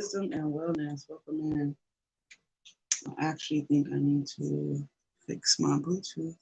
wisdom and wellness. Welcome in. I actually think I need to fix my Bluetooth.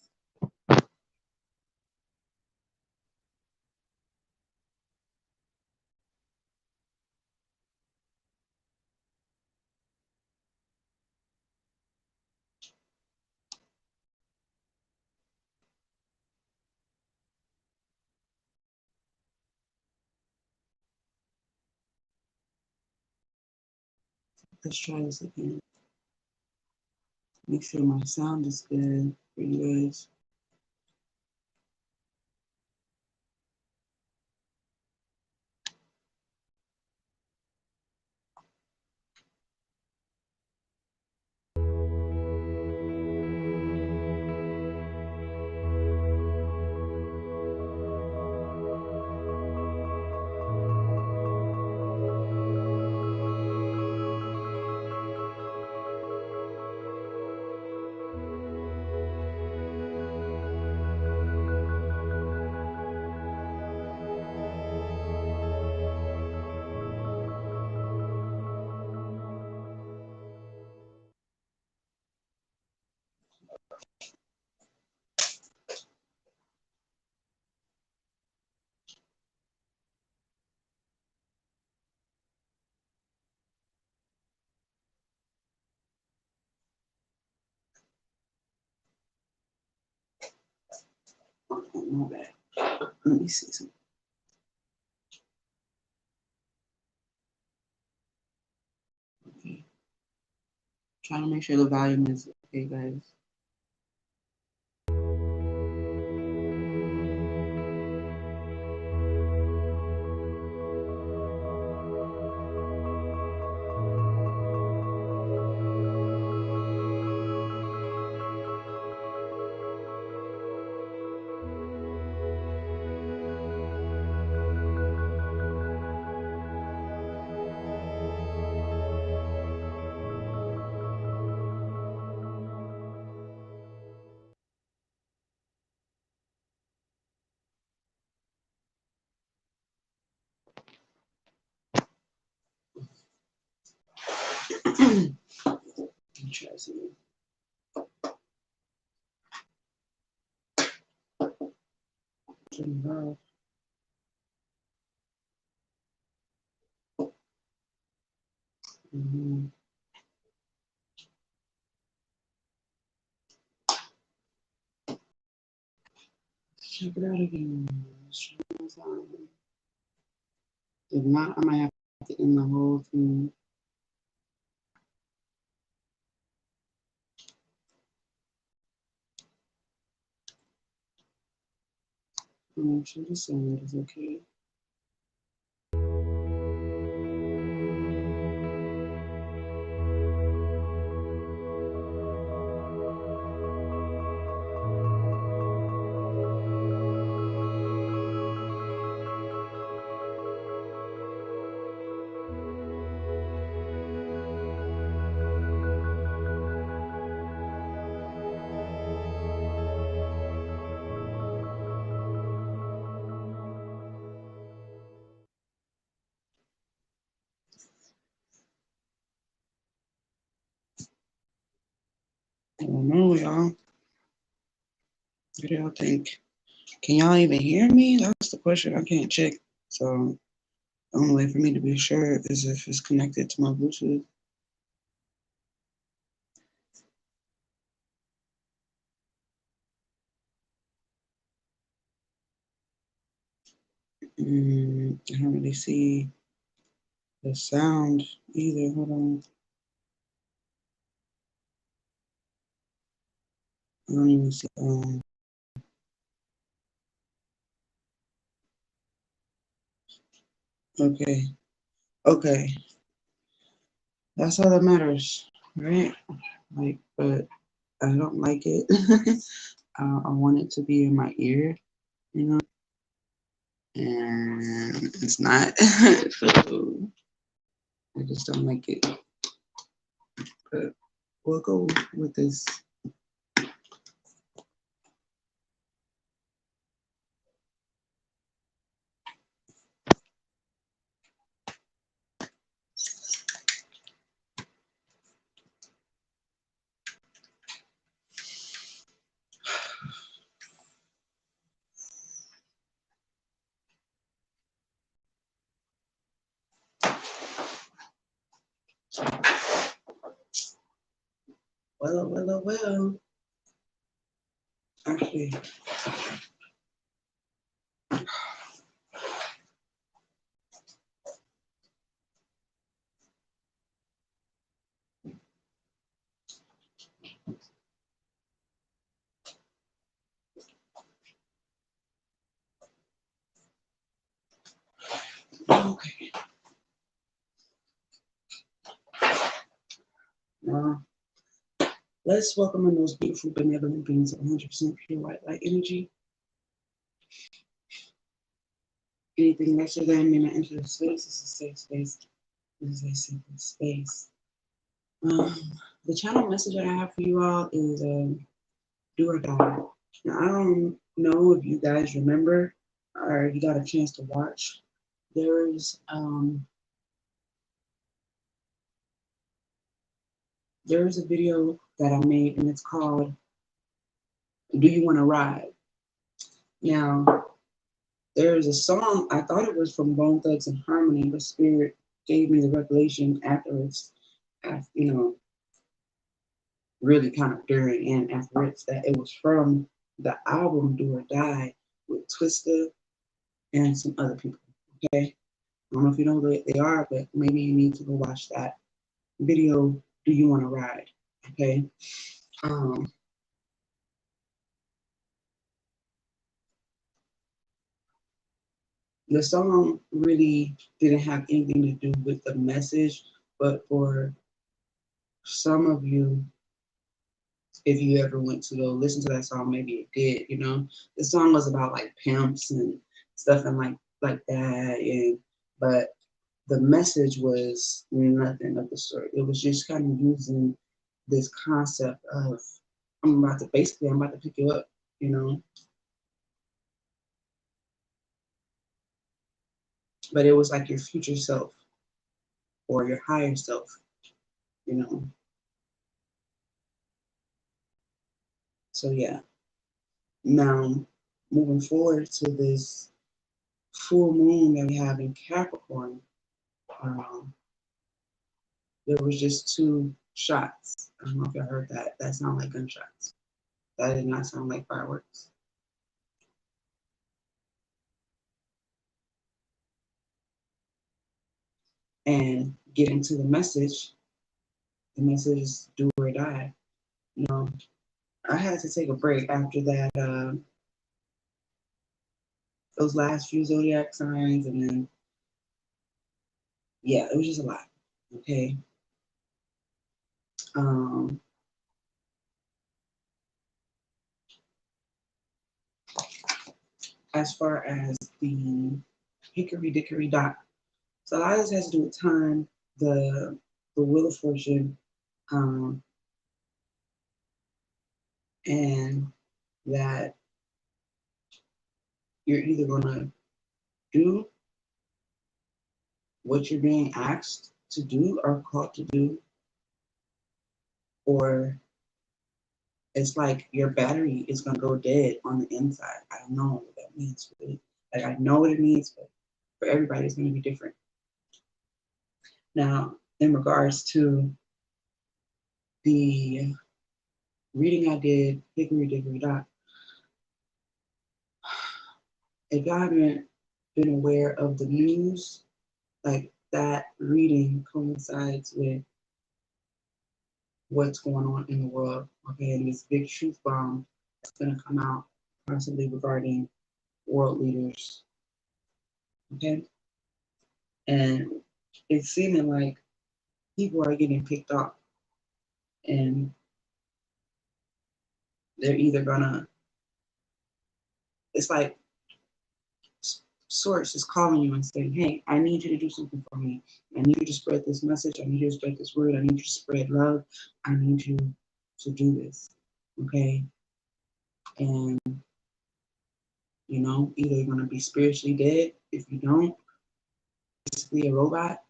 Let's try this again. Make sure my sound is good for you guys. My bad. Let me see something. Okay. Trying to make sure the volume is okay, guys. Try something. Check it out again. If not, I might have to end the whole thing. Make sure the sound is okay. I don't know, y'all. What do y'all think? Can y'all even hear me? That's the question. I can't check. So the only way for me to be sure is if it's connected to my Bluetooth. I don't really see the sound either. Hold on. I don't even see. Okay. Okay. That's all that matters, right? Like, but I don't like it. I want it to be in my ear, you know, and it's not. So I just don't like it. But we'll go with this. Well, well, well. Actually, okay. Now, let's welcome in those beautiful, benevolent beings of 100% pure white light energy. Anything lesser than may not enter the space. This is a safe space. This is a sacred space. Um, the channel message that I have for you all is do or die. Now, I don't know if you guys remember or if you got a chance to watch. There's a video that I made and it's called "Do You Want to Ride?" Now, there's a song, I thought it was from Bone Thugs and Harmony, but Spirit gave me the revelation afterwards, after, really kind of during and afterwards, that it was from the album Do or Die with Twista and some other people. Okay. I don't know if you know who they are, but maybe you need to go watch that video. Do You Want to Ride? Okay. Um, the song really didn't have anything to do with the message, but for some of you, if you ever went to go listen to that song, maybe it did, The song was about like pimps and stuff and like that, and but the message was nothing of the sort. It was just kind of using this concept of I'm about to pick you up, you know. But it was like your future self or your higher self, you know. So yeah. Now moving forward to this full moon that we have in Capricorn, um, there was just two shots. I don't know if you heard that. That sounded like gunshots. That did not sound like fireworks. And getting to the message is do or die. You know, I had to take a break after that, those last few zodiac signs, and then yeah, it was just a lot. Okay. Um, as far as the hickory dickory dock, so a lot of this has to do with time, the wheel of fortune, um, and that you're either gonna do what you're being asked to do or called to do, or it's like your battery is gonna go dead on the inside. I don't know what that means really. Like I know what it means, but for everybody it's gonna be different. Now, in regards to the reading I did, Hickory Dickory Dock, if y'all haven't been aware of the news, like that reading coincides with what's going on in the world. Okay, and this big truth bomb that's gonna come out possibly regarding world leaders. Okay, and it's seeming like people are getting picked off, and they're either gonna. It's like source is calling you and saying, "Hey, I need you to do something for me. I need you to spread this message. I need you to spread this word. I need you to spread love. I need you to do this." Okay, and either you're gonna be spiritually dead if you don't, basically a robot,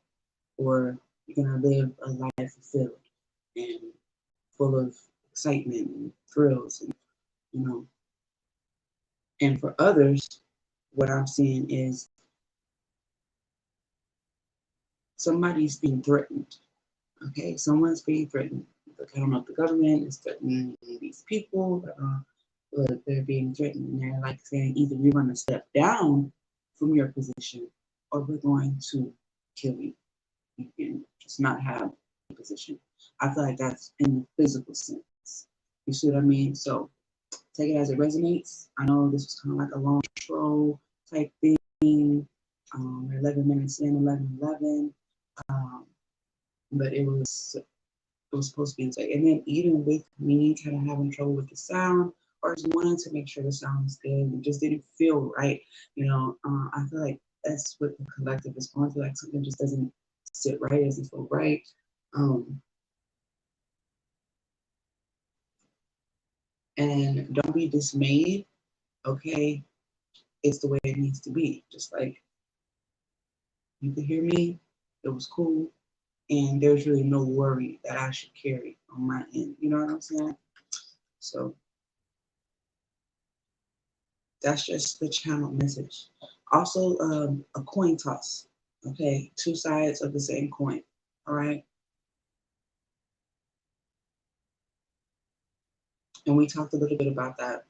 or you're gonna live a life fulfilled and full of excitement and thrills, and you know. And for others, what I'm seeing is somebody's being threatened. Okay, someone's being threatened. I don't know if the government is threatening these people, but they're being threatened, and they're like saying either you're going to step down from your position, or we're going to kill you. You can just not have a position. I feel like that's in the physical sense. You see what I mean? So take it as it resonates. I know this was kind of like a long intro type thing. We're 11 minutes in, 11:11. But it was supposed to be like, and then even with me kind of having trouble with the sound, or just wanting to make sure the sound was good, it just didn't feel right. I feel like that's what the collective is going through. Like something just doesn't sit right, doesn't feel right. And don't be dismayed. Okay, it's the way it needs to be. Just like you could hear me, it was cool, and there's really no worry that I should carry on my end. You know what I'm saying? So that's just the channel message. Also, a coin toss. Okay, two sides of the same coin. All right. And we talked a little bit about that.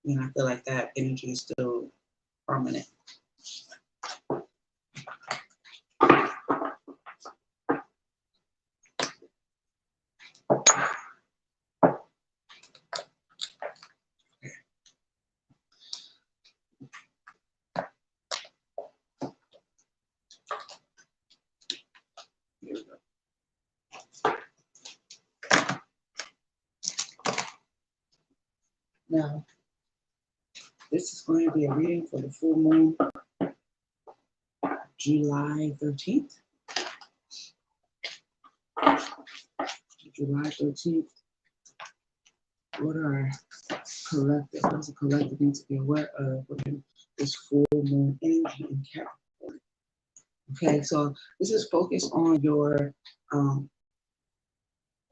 And I feel like that energy is still prominent. Here we go. Now, this is going to be a reading for the full moon, July 13th. July 13th. What are collective? What does a collective need to be aware of within this full moon energy in Capricorn? Okay, so this is focused on your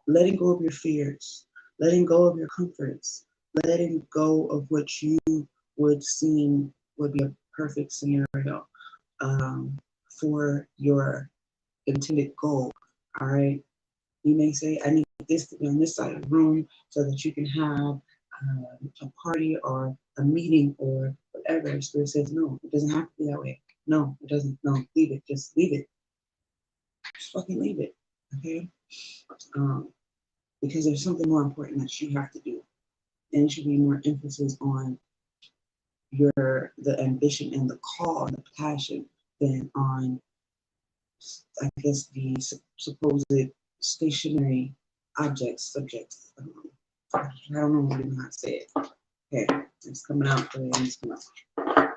letting go of your fears, letting go of your comforts, letting go of what you would seem would be a perfect scenario for your intended goal. All right. You may say, I need this to be on this side of the room so that you can have a party or a meeting or whatever. Spirit says, no, it doesn't have to be that way. No, it doesn't. No, leave it. Just leave it. Just fucking leave it. Okay? Because there's something more important that you have to do. And it should be more emphasis on the ambition and the call and the passion than on, I guess, the supposed stationary objects, subjects. I don't know how to say it. Okay, it's coming out the way it needs to come out.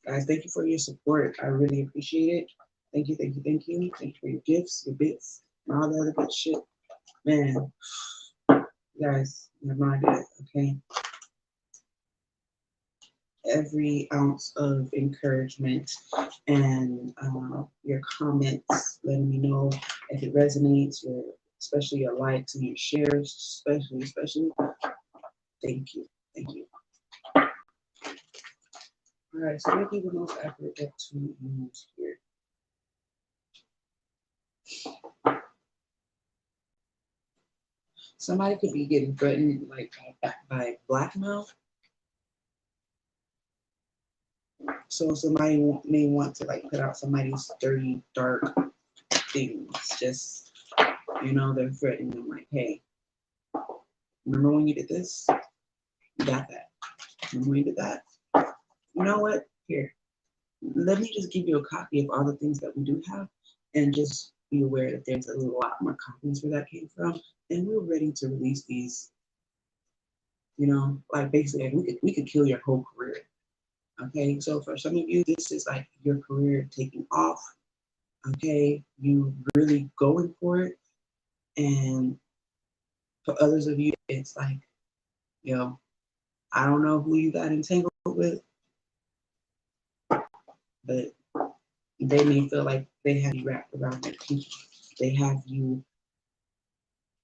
Guys, thank you for your support. I really appreciate it. Thank you, thank you, thank you. Thank you for your gifts, your bits, and all the other good shit. Man, you guys, you have no idea, okay? Every ounce of encouragement and your comments, letting me know if it resonates, especially your likes and your shares, especially. Thank you. All right, so I'm gonna give the most accurate deck to use here. Somebody could be getting threatened like by blackmail. So somebody may want to like put out somebody's dirty, dark things. Just, they're threatening them like, hey, remember when you did this? You got that. Remember when you did that? You know what? Here, let me just give you a copy of all the things that we do have, and just be aware that there's a lot more copies where that came from, and we're ready to release these. Like basically, we could kill your whole career. Okay, so for some of you, this is like your career taking off. Okay, you really going for it, and for others of you, it's like, I don't know who you got entangled with, but they may feel like they have you wrapped around their feet. They have you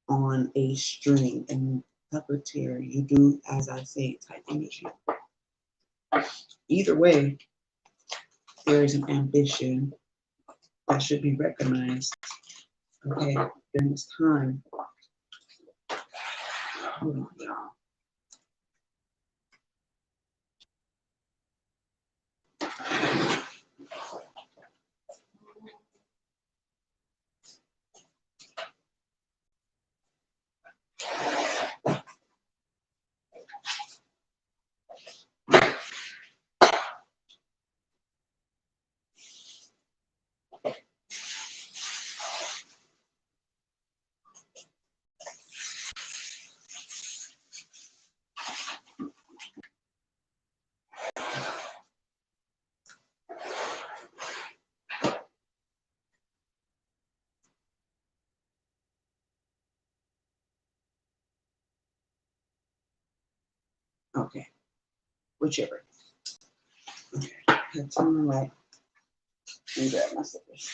on a string and puppeteer. You do as I say type energy. Either way, there is an ambition that should be recognized. Okay, during this time, Hold on, y'all. Okay, whichever. Okay, I turn my light and grab my slippers.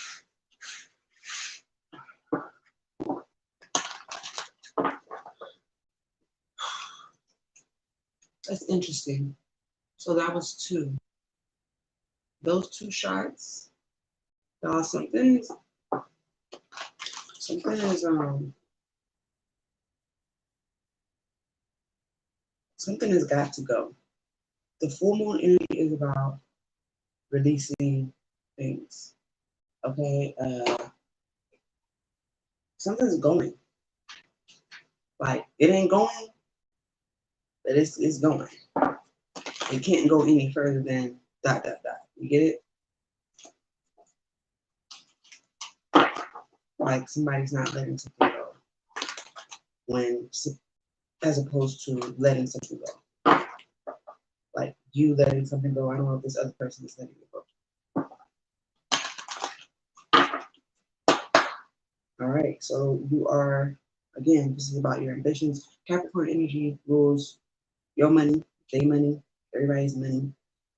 That's interesting. So that was two. Those two shots. Something is something has got to go. The full moon energy is about releasing things. Okay, something's going. Like it ain't going, but it's going. It can't go any further than ... You get it? Like somebody's not letting something go when, as opposed to letting something go. Like you letting something go. I don't know if this other person is letting it go. All right, so you are, again, this is about your ambitions. Capricorn energy rules your money, their money, everybody's money.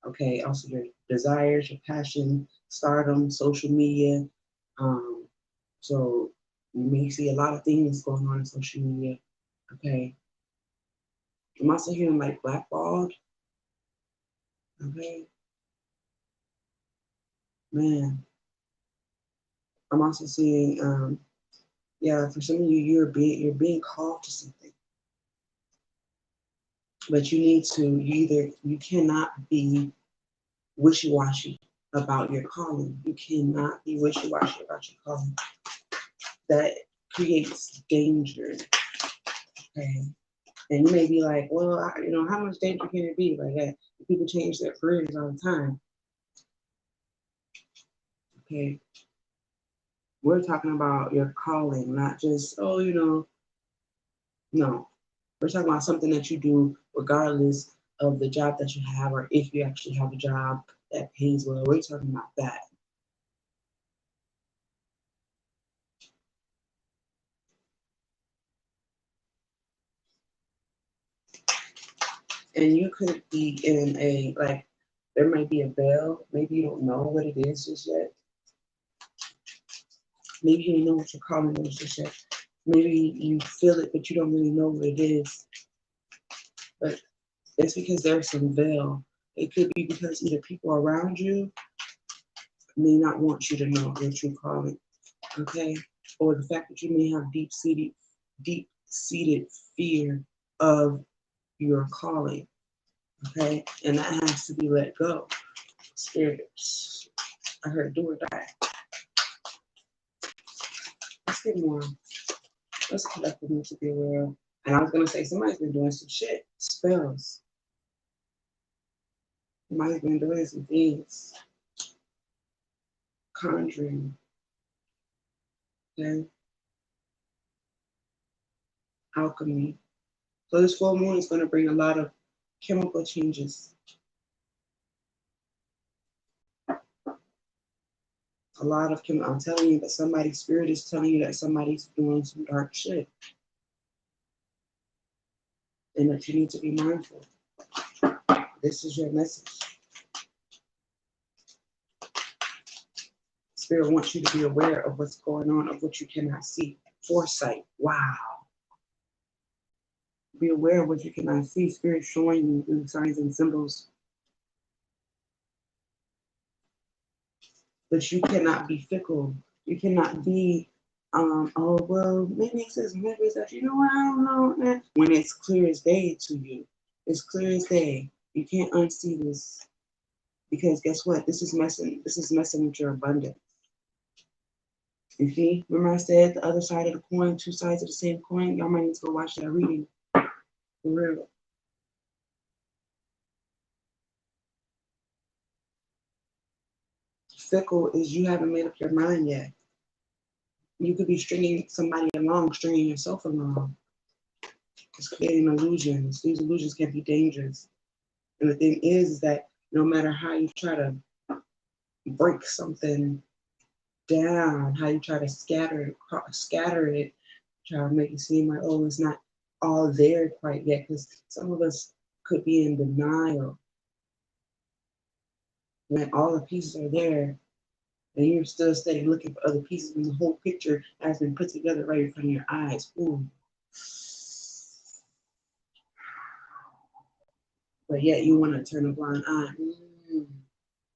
Okay, also your desires, your passion, stardom, social media. So you may see a lot of things going on in social media. Okay. I'm also hearing like blackballed. Okay. Man. I'm also seeing, yeah, for some of you, you're being called to something. But you cannot be wishy-washy about your calling. You cannot be wishy-washy about your calling. That creates danger. Okay. And you may be like, well, how much danger can it be? Like, people change their careers all the time. Okay. We're talking about your calling, not just, no. We're talking about something that you do regardless of the job that you have, or if you actually have a job that pays well. We're talking about that. And you could be in there might be a veil. Maybe you don't know what it is just yet. Maybe you don't know what your calling is just yet. Maybe you feel it, but you don't really know what it is. But it's because there's some veil. It could be because either people around you may not want you to know your true calling, okay? Or the fact that you may have deep-seated fear of your calling, okay? And that has to be let go. Spirits, I heard do or die. Let's get more. Let's collectively to be aware of. And I was gonna say somebody's been doing some shit, spells. Somebody's been doing some things, conjuring. Okay, alchemy. So this full moon is going to bring a lot of chemical changes. A lot of chemical. I'm telling you that somebody's spirit is telling you that somebody's doing some dark shit, and that you need to be mindful. This is your message. Spirit wants you to be aware of what's going on, of what you cannot see. Foresight. Wow. Be aware of what you cannot see. Spirit showing you through signs and symbols. But you cannot be fickle. You cannot be Oh, well, maybe it's this, maybe it's that. You know what? I don't know. When it's clear as day to you, it's clear as day. You can't unsee this because guess what? This is messing. This is messing with your abundance. You see? Remember I said the other side of the coin, two sides of the same coin. Y'all might need to go watch that reading for real. Fickle is you haven't made up your mind yet. You could be stringing somebody along, stringing yourself along. It's creating illusions. These illusions can be dangerous. And the thing is that no matter how you try to break something down, how you try to scatter it, try to make it seem like, oh, it's not all there quite yet, because some of us could be in denial when all the pieces are there, and you're still steady looking for other pieces when the whole picture has been put together right in front of your eyes. Ooh. But yet you want to turn a blind eye.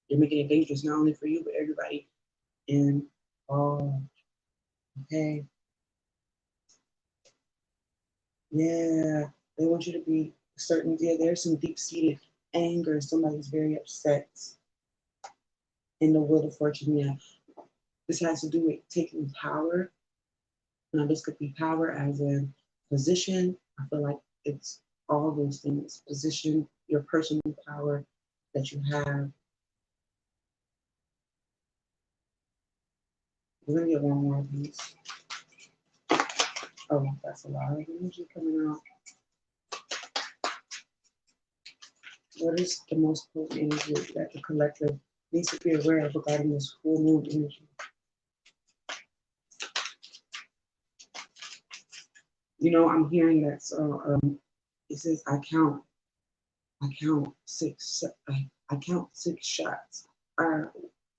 You're making it dangerous not only for you, but everybody involved. Okay. Yeah, they want you to be certain. Yeah, there's some deep-seated anger. Somebody's very upset in the Wheel of Fortune. Yeah, this has to do with taking power. Now, this could be power as in position. I feel like it's all those things. Position, your personal power that you have. We're gonna get one more of these. Oh, that's a lot of energy coming out. What is the most potent energy that the collective needs to be aware of regarding this full moon energy? You know, I'm hearing that. So it says, I count six. I count six shots. I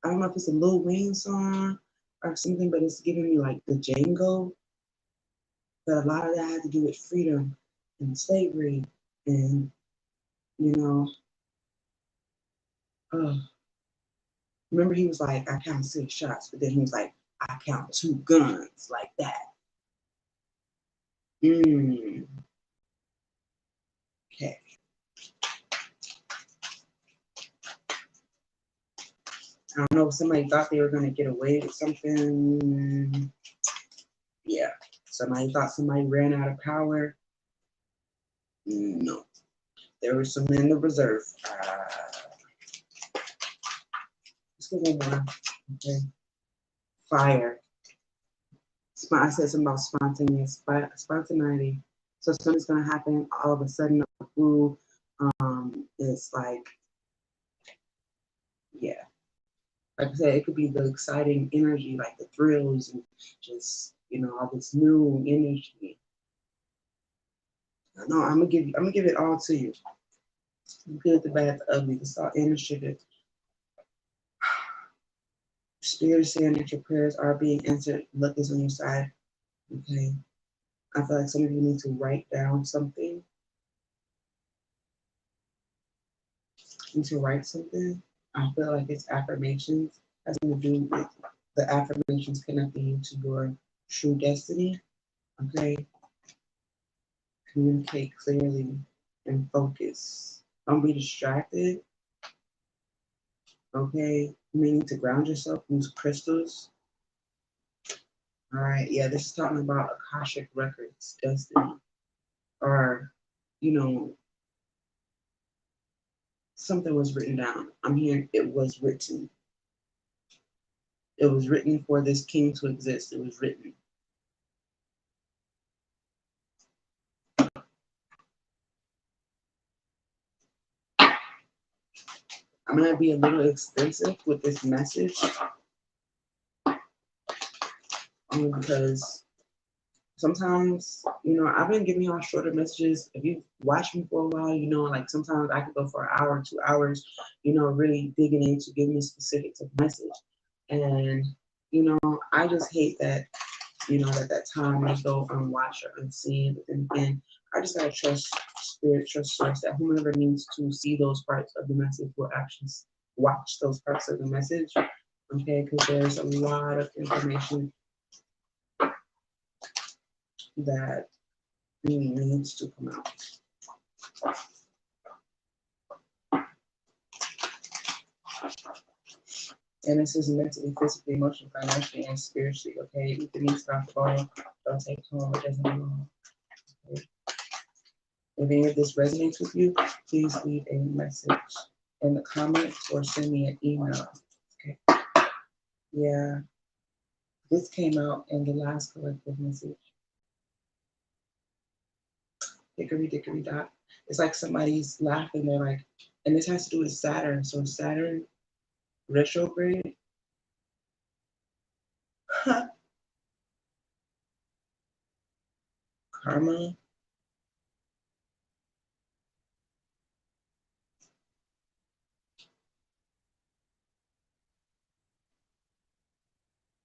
don't know if it's a Lil Wayne song or something, but it's giving me like the Django. But a lot of that had to do with freedom and slavery, and you know, remember he was like, I count six shots, but then he was like, I count two guns, like that. Okay. I don't know if somebody thought they were going to get away with something. Yeah. Somebody thought somebody ran out of power. No. There was some in the reserve. Let's go one more. Okay. Fire. I said something about spontaneity. So something's going to happen all of a sudden. Ooh, it's like, yeah. Like I said, it could be the exciting energy, like the thrills and just, all this new energy. No, I'm gonna give it all to you. The good, the bad, the ugly, the salt and the sugar. Spirit is saying that your prayers are being answered. Luck is on your side. Okay. I feel like some of you need to write down something. You need to write something. I feel like it's affirmations. Has to do with the affirmations connecting you to your true destiny. Okay. Communicate clearly and focus. Don't be distracted. Okay. You may need to ground yourself, use crystals. All right. Yeah, this is talking about Akashic records, destiny. Or, something was written down. I'm hearing it was written. It was written for this king to exist. It was written. I'm going to be a little extensive with this message only because sometimes, I've been giving y'all shorter messages. If you've watched me for a while, like sometimes I could go for an hour, 2 hours, really digging into giving you specifics of message. And, I just hate that, that time may go unwatched or unseen. But then again, I just gotta trust spirit, trust source that whomever needs to see those parts of the message will actually watch those parts of the message. Okay, because there's a lot of information that needs to come out. And this is mentally, physically, emotionally, financially, and spiritually, okay? If it needs not fall, don't take home, it doesn't belong. Okay? If any of this resonates with you, please leave a message in the comments or send me an email. Okay. Yeah. This came out in the last collective message. Hickory dickory dock. It's like somebody's laughing. They're like, and this has to do with Saturn. So Saturn retrograde. Karma.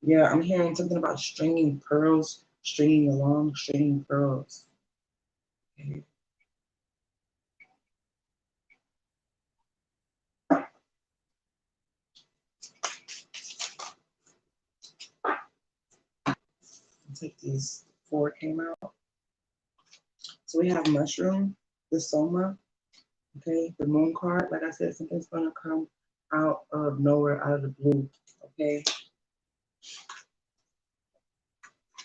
Yeah, I'm hearing something about stringing pearls, stringing along, stringing pearls. Okay. It's like these four came out. So we have mushroom, the soma, okay, the moon card. Like I said, something's gonna come out of nowhere, out of the blue, okay.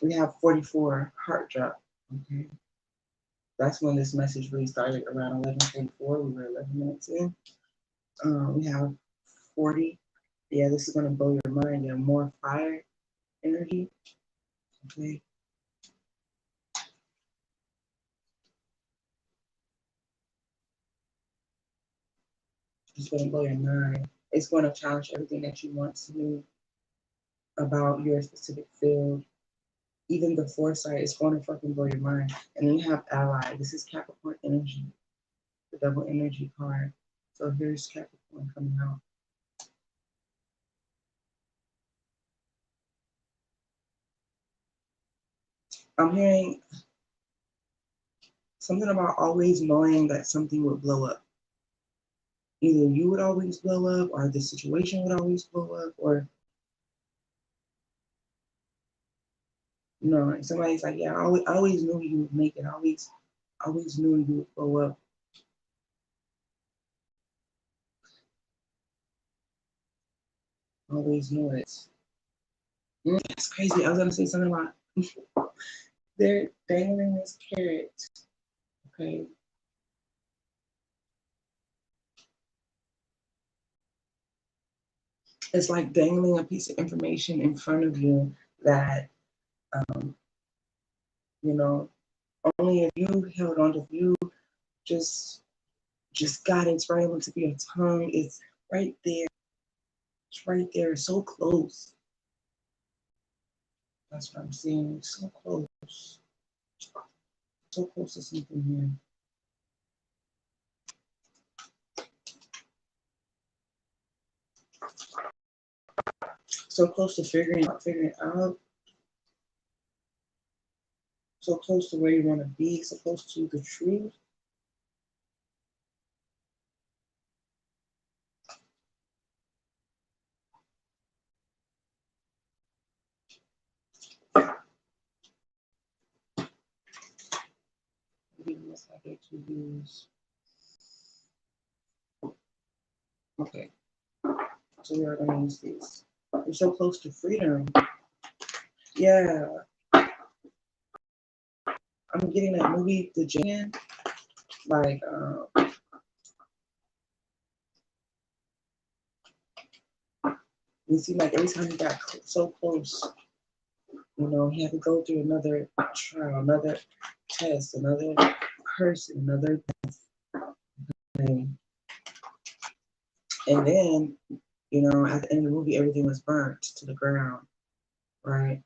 We have 44, heart drop, okay. That's when this message really started, around 11:44. We were 11 minutes in. We have 40. Yeah, this is gonna blow your mind. Yeah, more fire energy, okay. It's going to blow your mind. It's going to challenge everything that you want to know about your specific field. Even the foresight is going to fucking blow your mind. And then you have ally. This is Capricorn energy, the double energy card. So here's Capricorn coming out. I'm hearing something about always knowing that something would blow up. Either you would always blow up, or the situation would always blow up, or you know, somebody's like, yeah, I always knew you would make it. I always knew you would blow up. Always knew it. That's crazy. I was gonna say something about they're dangling this carrot. Okay. It's like dangling a piece of information in front of you that you know, only if you held on to, if you just got it, it's right on the tip of your tongue. It's right there. It's right there. So close. That's what I'm seeing. So close. So close to something here. So close to figuring it out. So close to where you want to be. So close to the truth. Maybe unless I get to use. Okay. So we are going to use these. We're so close to freedom. Yeah. I'm getting that movie, The Jan. Like, it seemed like every time he got so close, you know, he had to go through another trial, another test, another person, another thing. And then, you know, at the end of the movie, everything was burnt to the ground, right?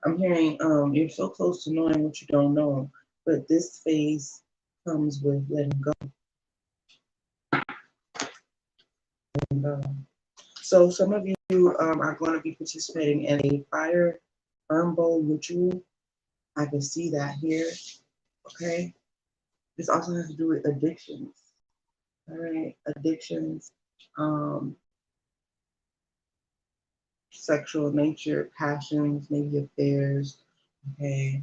I'm hearing you're so close to knowing what you don't know, but this phase comes with letting go. Letting go. So some of you are going to be participating in a fire bowl ritual. I can see that here. Okay. This also has to do with addictions. All right. Addictions, sexual nature, passions, maybe affairs. Okay.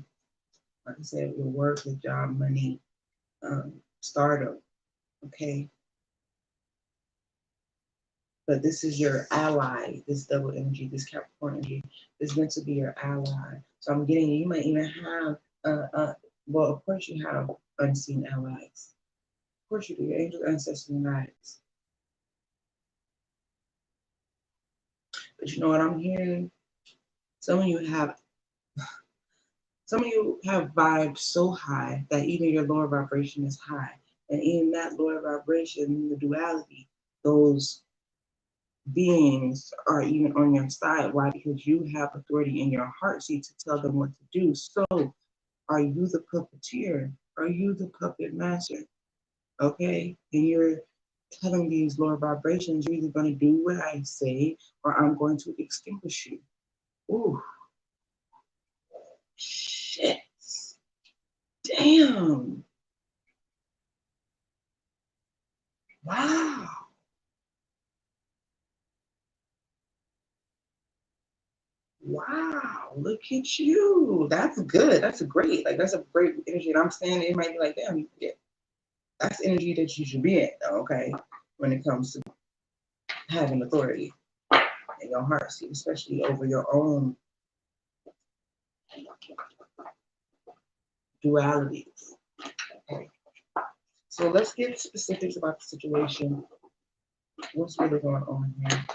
Like I said, your work, your job, money, stardom. Okay. But this is your ally, this double energy, this Capricorn energy is meant to be your ally. So I'm getting, you might even have, well, of course you have unseen allies. Of course you do, your angels, ancestors, and guides. But you know what I'm hearing? Some of you have vibes so high that even your lower vibration is high. And in that lower vibration, the duality, those beings are even on your side. Why? Because you have authority in your heart seat to tell them what to do. So are you the puppeteer? Are you the puppet master? Okay? And you're telling these lower vibrations, you're either going to do what I say or I'm going to extinguish you. Ooh. Shit. Damn. Wow. Wow, look at you. That's good. That's a great, like, that's a great energy. And I'm saying it might be like, damn, yeah, that's energy that you should be in, okay, when it comes to having authority in your heart, especially over your own dualities. Okay. So let's get specifics about the situation. What's really going on here?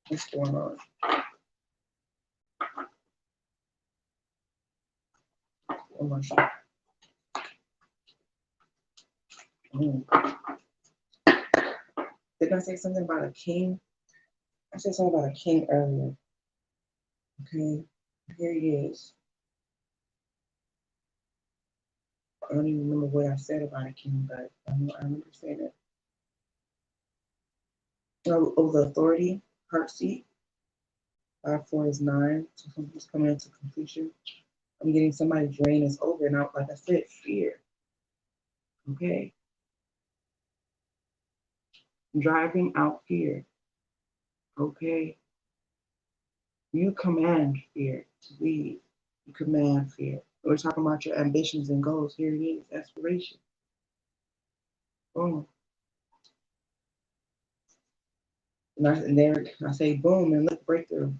What's going on? Emotion. Did I say something about a king? I said something about a king earlier. Okay, here he is. I don't even remember what I said about a king, but I remember saying it. Oh, the authority, heart seat. 5-4 is 9, so something's coming into completion. I'm getting somebody's drain is over, and like I said, fear. Okay, driving out fear. Okay, you command fear to leave. You command fear. We're talking about your ambitions and goals. Here it is, aspiration. Boom. And there I say boom, and look, breakthrough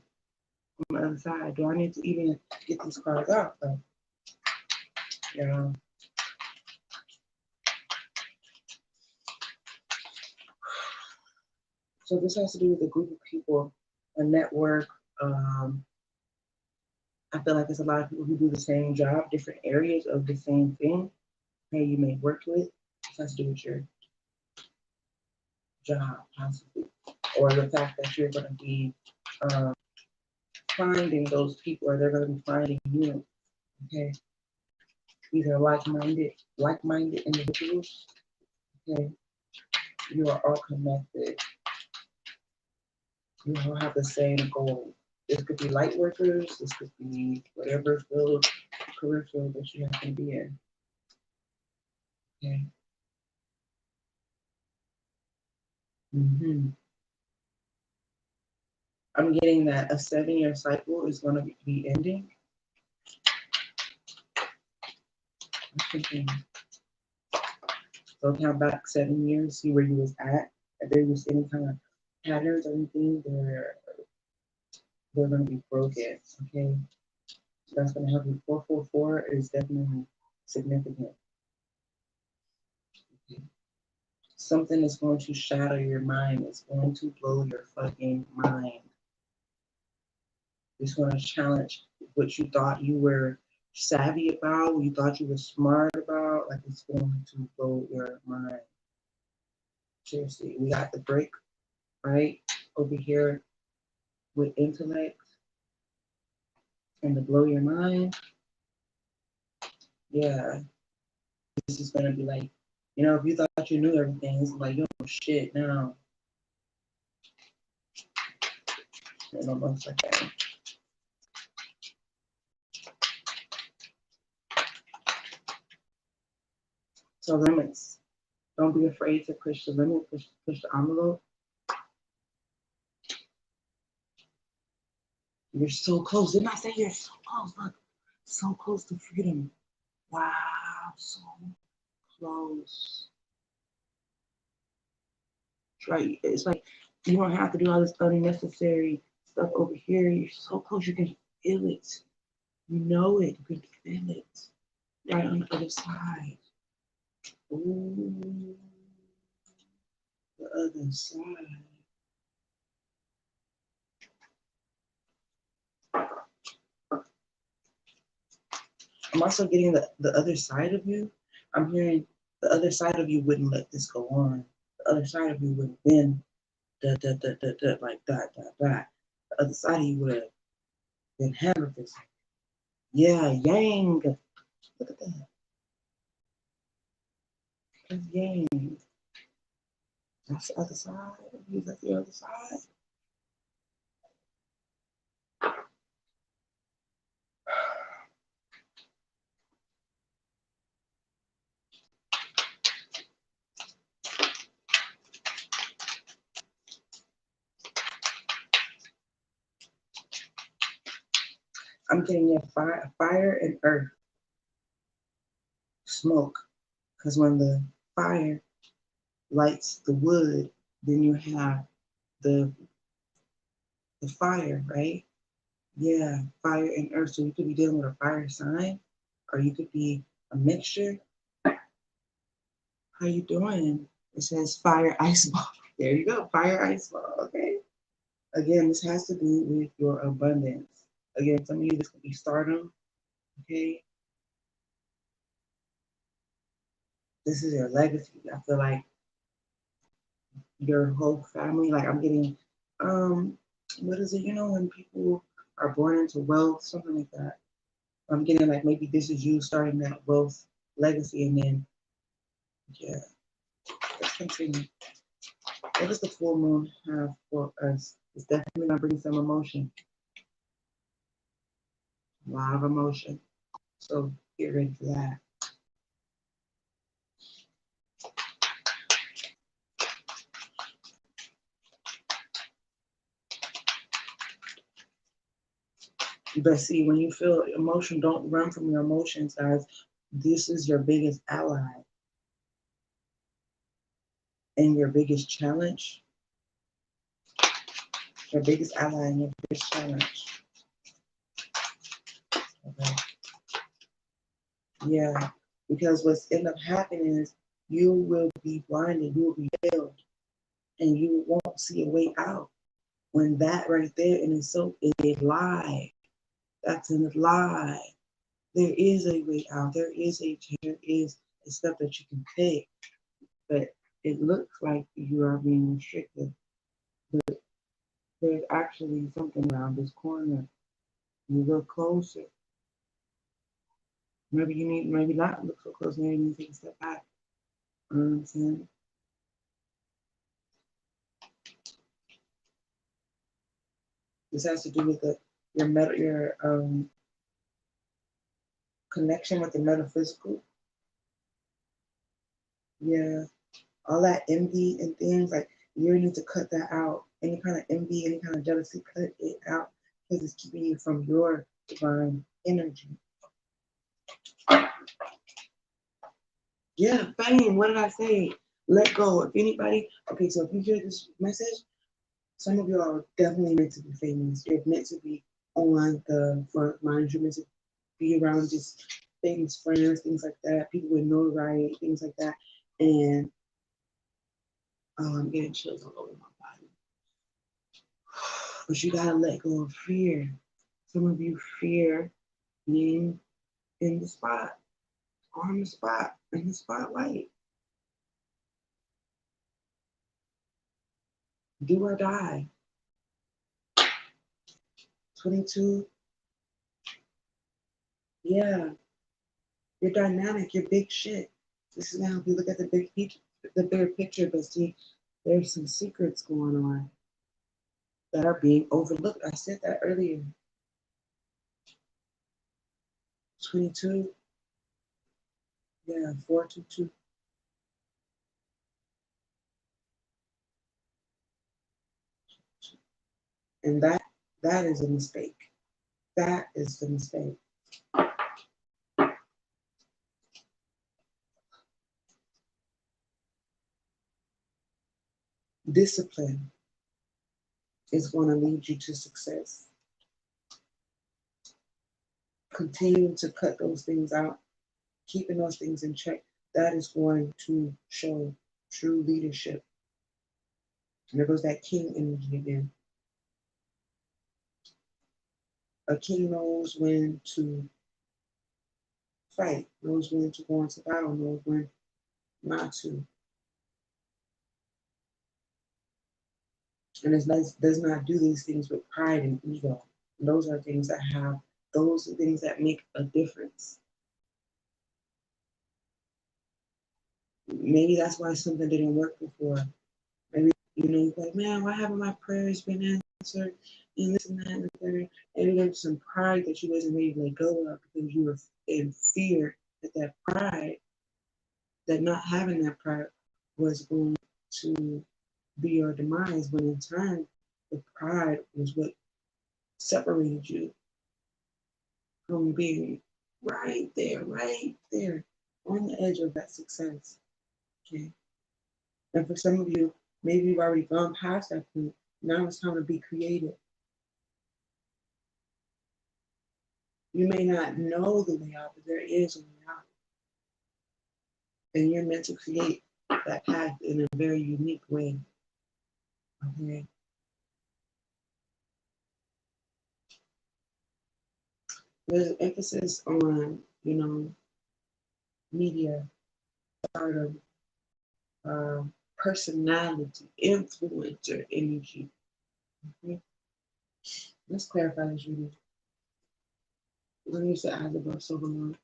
on the other side. Do I need to even get these cards out though? Yeah. So this has to do with a group of people, a network. I feel like there's a lot of people who do the same job, different areas of the same thing. Okay, you may work with. This has to do with your job, possibly, or the fact that you're going to be finding those people, or they're going to be finding you. Okay, these are like-minded individuals. Okay, you are all connected. You all have the same goal. This could be light workers. This could be whatever field, career field that you happen to be in. Okay. I'm getting that a 7-year cycle is going to be ending. I'm thinking, so count back 7 years, see where you was at. If there was any kind of patterns or anything, they're going to be broken. Okay, so that's going to help you. 444 is definitely significant. Okay. Something is going to shatter your mind. It's going to blow your fucking mind. It's going to challenge what you thought you were savvy about, what you thought you were smart about. Like, it's going to blow your mind. Seriously, we got the break right over here with intellect and to blow your mind. Yeah, this is going to be like, you know, if you thought you knew everything, it's like, you don't know shit now. In almost like that. So limits. Don't be afraid to push the limit, push the envelope. You're so close. Didn't I say you're so close? Look, so close to freedom. Wow, so close. Right. It's like you don't have to do all this unnecessary stuff over here. You're so close. You can feel it. You know it. You can feel it. Right on the other side. Ooh, the other side. I'm also getting the other side of you. I'm hearing the other side of you wouldn't let this go on. The other side of you would have been like that. The other side of you would have been handled this. Yeah, yang. Look at that. That's yang. That's the other side. Is that the other side? I'm getting fire and earth, smoke. Because when the fire lights the wood, then you have the fire, right? Yeah, fire and earth. So you could be dealing with a fire sign, or you could be a mixture. How you doing? It says fire ice ball. There you go, fire ice ball. Okay. Again, this has to do with your abundance. Again, some of you, this could be stardom. Okay. This is your legacy. I feel like your whole family, like I'm getting, what is it? You know, when people are born into wealth, something like that. I'm getting like maybe this is you starting that wealth legacy, and then yeah, let's continue. What does the full moon have for us? It's definitely gonna bring some emotion, a lot of emotion. So get ready for that. But see, when you feel emotion, don't run from your emotions, guys. This is your biggest ally and your biggest challenge. Your biggest ally and your biggest challenge. Okay. Yeah, because what's end up happening is you will be blinded, you will be veiled, and you won't see a way out. When that right there in itself is a lie. That's a lie. There is a way out. There is a step that you can take, but it looks like you are being restricted. But there's actually something around this corner. You look closer. Maybe you need, maybe not look so close. Maybe you need to take a step back. You know what I'm saying? This has to do with your connection with the metaphysical. Yeah, all that envy and things like you need to cut that out. Any kind of envy, any kind of jealousy, cut it out because it's keeping you from your divine energy. Yeah, fame. What did I say? Let go. If anybody, okay, so if you hear this message, some of you are definitely meant to be famous. You're meant to be on the front lines. You're meant to be around just famous friends, things like that, people with notoriety, things like that. And I'm getting chills all over my body. But you gotta let go of fear. Some of you fear being in the spot, on the spot, in the spotlight. Do or die. 22. Yeah, you're dynamic. You're big shit. This is now if you look at the bigger picture, but see, there's some secrets going on. that are being overlooked. I said that earlier. 22. Yeah, 422. And that is a mistake. That is the mistake. Discipline is going to lead you to success. Continuing to cut those things out, keeping those things in check, that is going to show true leadership. And there goes that king energy again. A king knows when to fight, knows when to go into battle, knows when not to. And it does not do these things with pride and ego. And those are things that make a difference. Maybe that's why something didn't work before. Maybe, you're like, man, why haven't my prayers been answered? And this and that and the third. And there's some pride that you wasn't ready to let go of because you were in fear that pride, that not having that pride was going to be your demise, when in turn, the pride was what separated you from being right there on the edge of that success. Okay. And for some of you, maybe you've already gone past that point. Now it's time to be creative. You may not know the way out, but there is a way out. And you're meant to create that path in a very unique way. Okay. There's an emphasis on, media, stardom, personality, influencer energy. Okay. Let's clarify this reading. We're going to use the eyes above silver moon.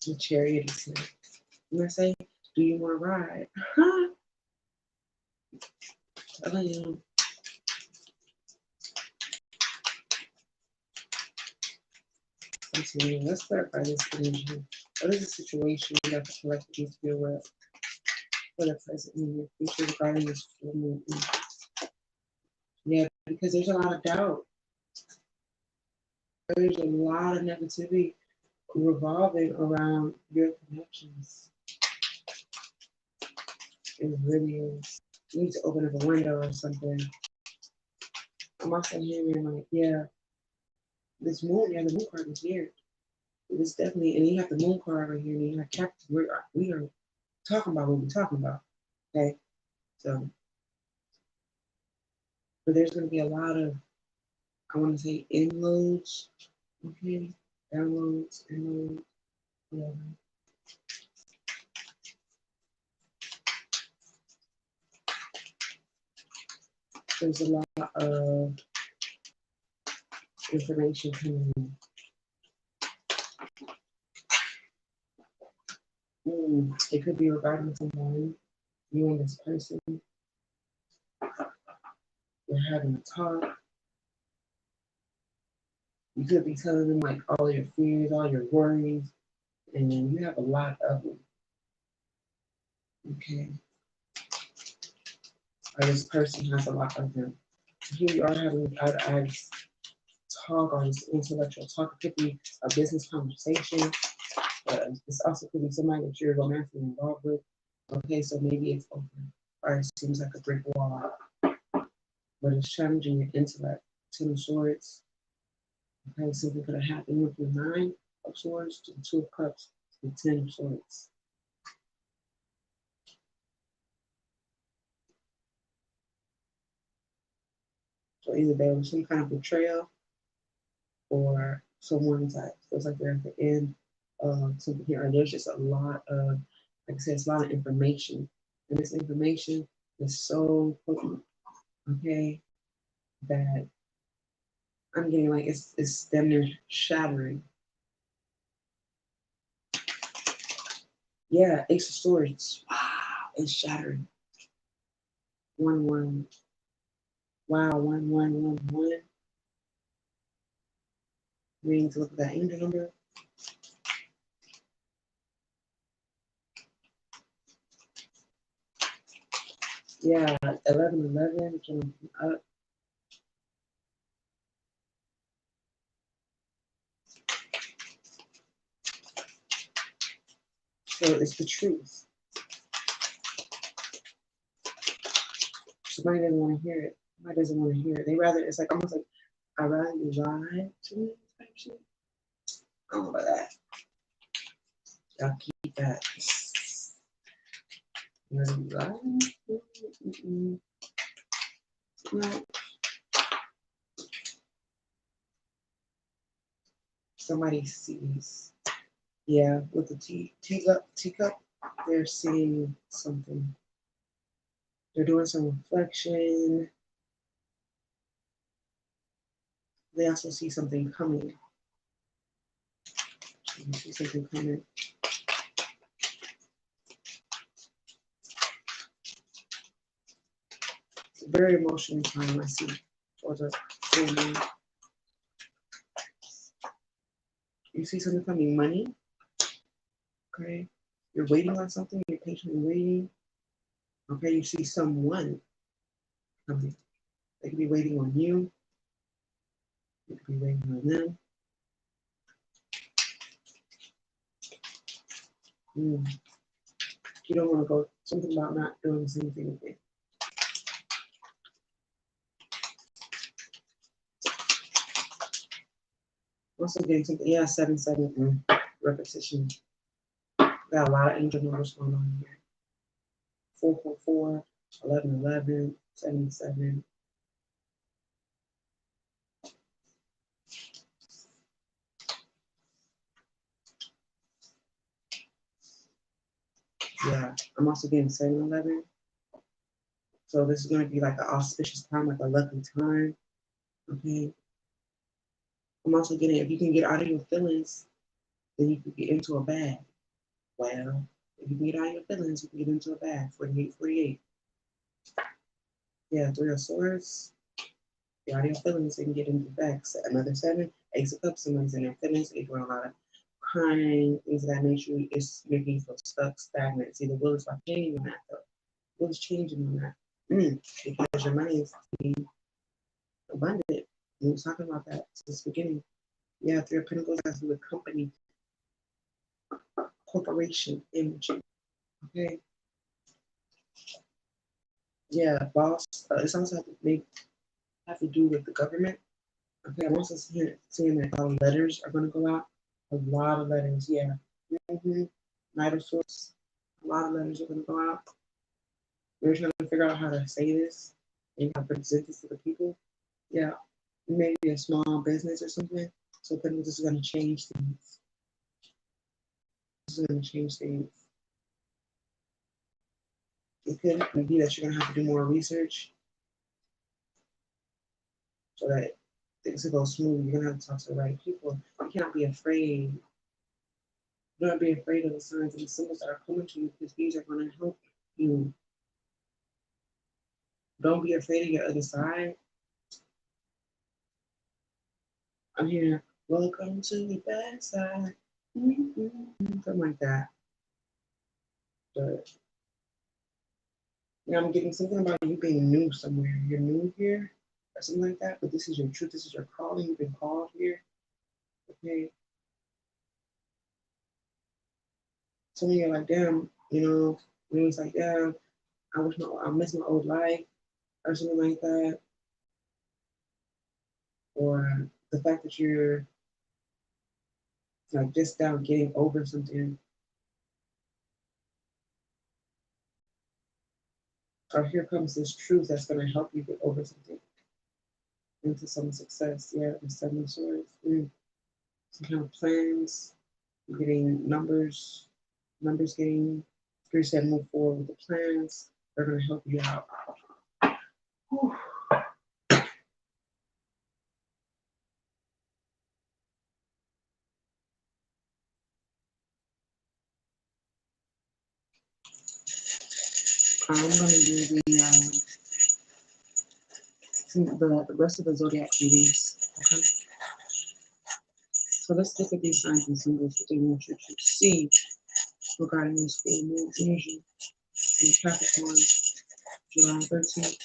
The Chariot is here. I'm going to say, do you want to ride? I am. Let's clarify this energy. What is the situation that the collective needs to be aware of for the present and the future regarding this movement? Yeah, because there's a lot of doubt. There's a lot of negativity revolving around your connections. It really is. You need to open up a window or something. I'm also hearing like, yeah, this moon, the moon card is here. It's definitely, and you have the moon card right here, and you have Captain. We are talking about what we're talking about. Okay, so, but there's going to be a lot of, I want to say, inroads. Okay, downloads, inroads, whatever. There's a lot of information coming in. It could be regarding someone, you and this person. You're having a talk. You could be telling them like all your fears, all your worries, and you have a lot of them. Okay. Or this person has a lot of them. Here you are having eye talk, or this intellectual talk. It could be a business conversation. This also could be somebody that you're romantically involved with. Okay, so maybe it's open, or it seems like a brick wall, but it's challenging your intellect. Ten of Swords. Okay, something could have happened with your 9 of Swords to the 2 of Cups to the 10 of Swords. So either there was some kind of betrayal or someone's like feels like they're at the end of something here. Or there's just a lot of, like I said, it's a lot of information. And this information is so potent, okay, that I'm getting like it's damn near shattering. Yeah, Ace of Swords. Wow, it's shattering. 1-1. Wow, 1-1-1-1. We need to look at that angel number. Yeah, 11-11 came up. So it's the truth. Somebody doesn't want to hear it. Somebody doesn't want to hear it. They rather, it's like almost like, I'd rather you lie to me type shit. I don't know about that. Y'all keep that. No. Somebody sees. Yeah, with the teacup, they're seeing something. They're doing some reflection. They also see something coming. You see something coming. It's a very emotional time, I see, for the family. You see something coming, money. Okay. You're waiting on something, you're patiently waiting. Okay, you see someone coming. They could be waiting on you. You could be waiting on them. You don't want to go, something about not doing the same thing again. Also getting something, yeah, 7-7, repetition. Got a lot of angel numbers going on here. 4-4-4, 11-11, 7-7. Yeah, I'm also getting 7-11. So this is going to be like an auspicious time, like a lucky time. Okay. I'm also getting, if you can get out of your feelings, then you can get into a bag. Well, if you can get out of your feelings, you can get into a bag. 48-48. Yeah, 3 of Swords. Get out of your feelings and get into the bag. Another 7, Ace of Cups. Somebody's in their feelings. They're doing a lot of crying, things of that nature. It's making you feel stuck, stagnant. See, the will is like changing on that, though. The will is changing on that. Because your money is being abundant. We were talking about that since the beginning. Yeah, 3 of Pentacles has to do with company, corporation, energy. Okay. Yeah, boss. It's also have to do with the government. Okay, I'm also seeing that letters are going to go out. A lot of letters, yeah. Knight of Swords. A lot of letters are going to go out. We're trying to figure out how to say this and how to present this to the people. Yeah, maybe a small business or something. So this is going to change things. This is going to change things. It could be that you're going to have to do more research so that things will go smooth. You're going to have to talk to the right people. You can't be afraid. Do not be afraid of the signs and the symbols that are coming to you because these are going to help you. Don't be afraid of your other side. I'm here. Welcome to the bad side. Something like that. But yeah, I'm getting something about you being new somewhere. You're new here or something like that. But this is your truth. This is your calling. You've been called here. Okay. Some of you are like, damn, it's like, damn, I miss my old life or something like that. Or the fact that you're like just now getting over something, or here comes this truth that's going to help you get over something into some success. Yeah, the Seven of Swords. Some kind of plans, getting numbers getting, you said move forward with the plans. They're going to help you out. Whew. I'm going to do the rest of the zodiac readings. Okay. So let's look at these signs and symbols that they want you to see regarding this full moon energy in Capricorn, July 13th,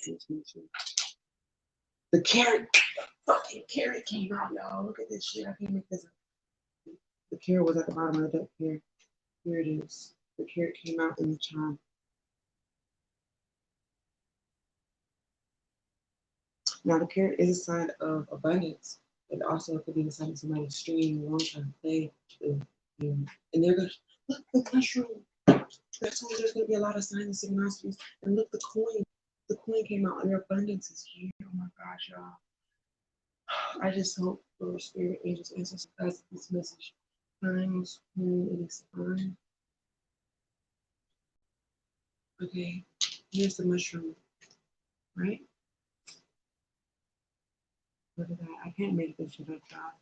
2022. The carrot, fucking carrot came out, y'all. Look at this shit. I can't make this up. The carrot was at the bottom of the deck here. Here it is. The carrot came out in the charm. Now, the carrot is a sign of abundance. It also could be a sign of somebody's stream, a long time play. And they're going to look the mushroom. That's why there's going to be a lot of signs and synchronicities. And look, the coin. The coin came out. Your abundance is here. Oh my gosh, y'all. I just hope for spirit angels ancestors guys this message finds whom it is fine. Okay, here's the mushroom, right? Look at that. I can't make this shit up, y'all.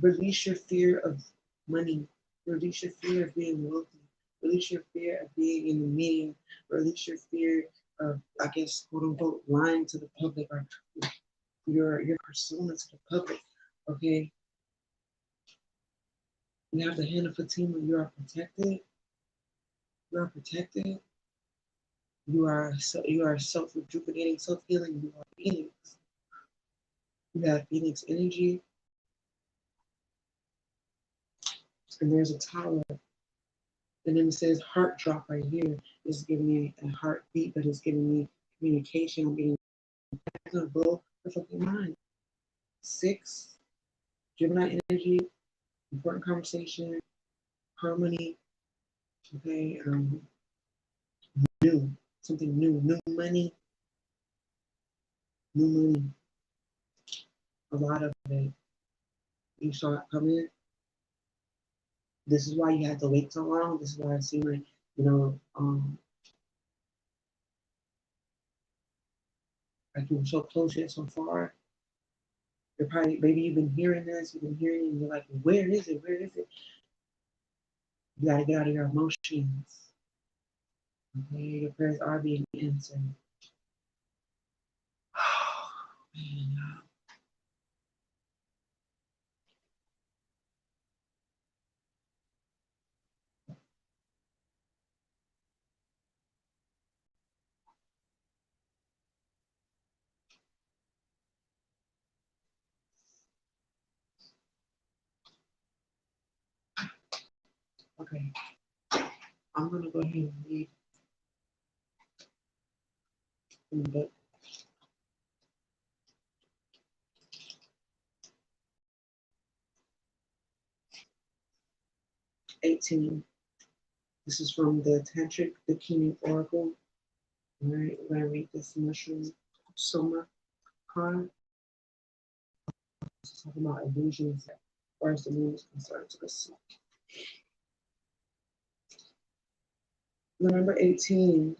Release your fear of money. Release your fear of being wealthy. Release your fear of being in the media. Release your fear of, I guess, quote unquote, lying to the public or your persona to the public. Okay. You have the hand of Fatima. You are protected. You are protected. You are self-rejuvenating, self-healing. You are Phoenix. You have Phoenix energy. And there's a tower. And then it says heart drop right here. It's giving me a heartbeat, but it's giving me communication. I'm getting to blow the fucking mind. 6, Gemini energy, important conversation, harmony. Okay, new, something new, new money, new money. A lot of it. You saw it coming. This is why you had to wait so long. This is why it seemed like, like you were so close yet so far. You're probably, maybe you've been hearing this, you've been hearing it, and you're like, where is it? Where is it? You gotta get out of your emotions. Okay, your prayers are being answered. Man, okay. I'm gonna go ahead and read from the book. 18. This is from the Tantric Bikini Oracle. All right, we're gonna read this mushroom soma card. It's talking about illusions as far as the moon is concerned. So let's see. The number 18,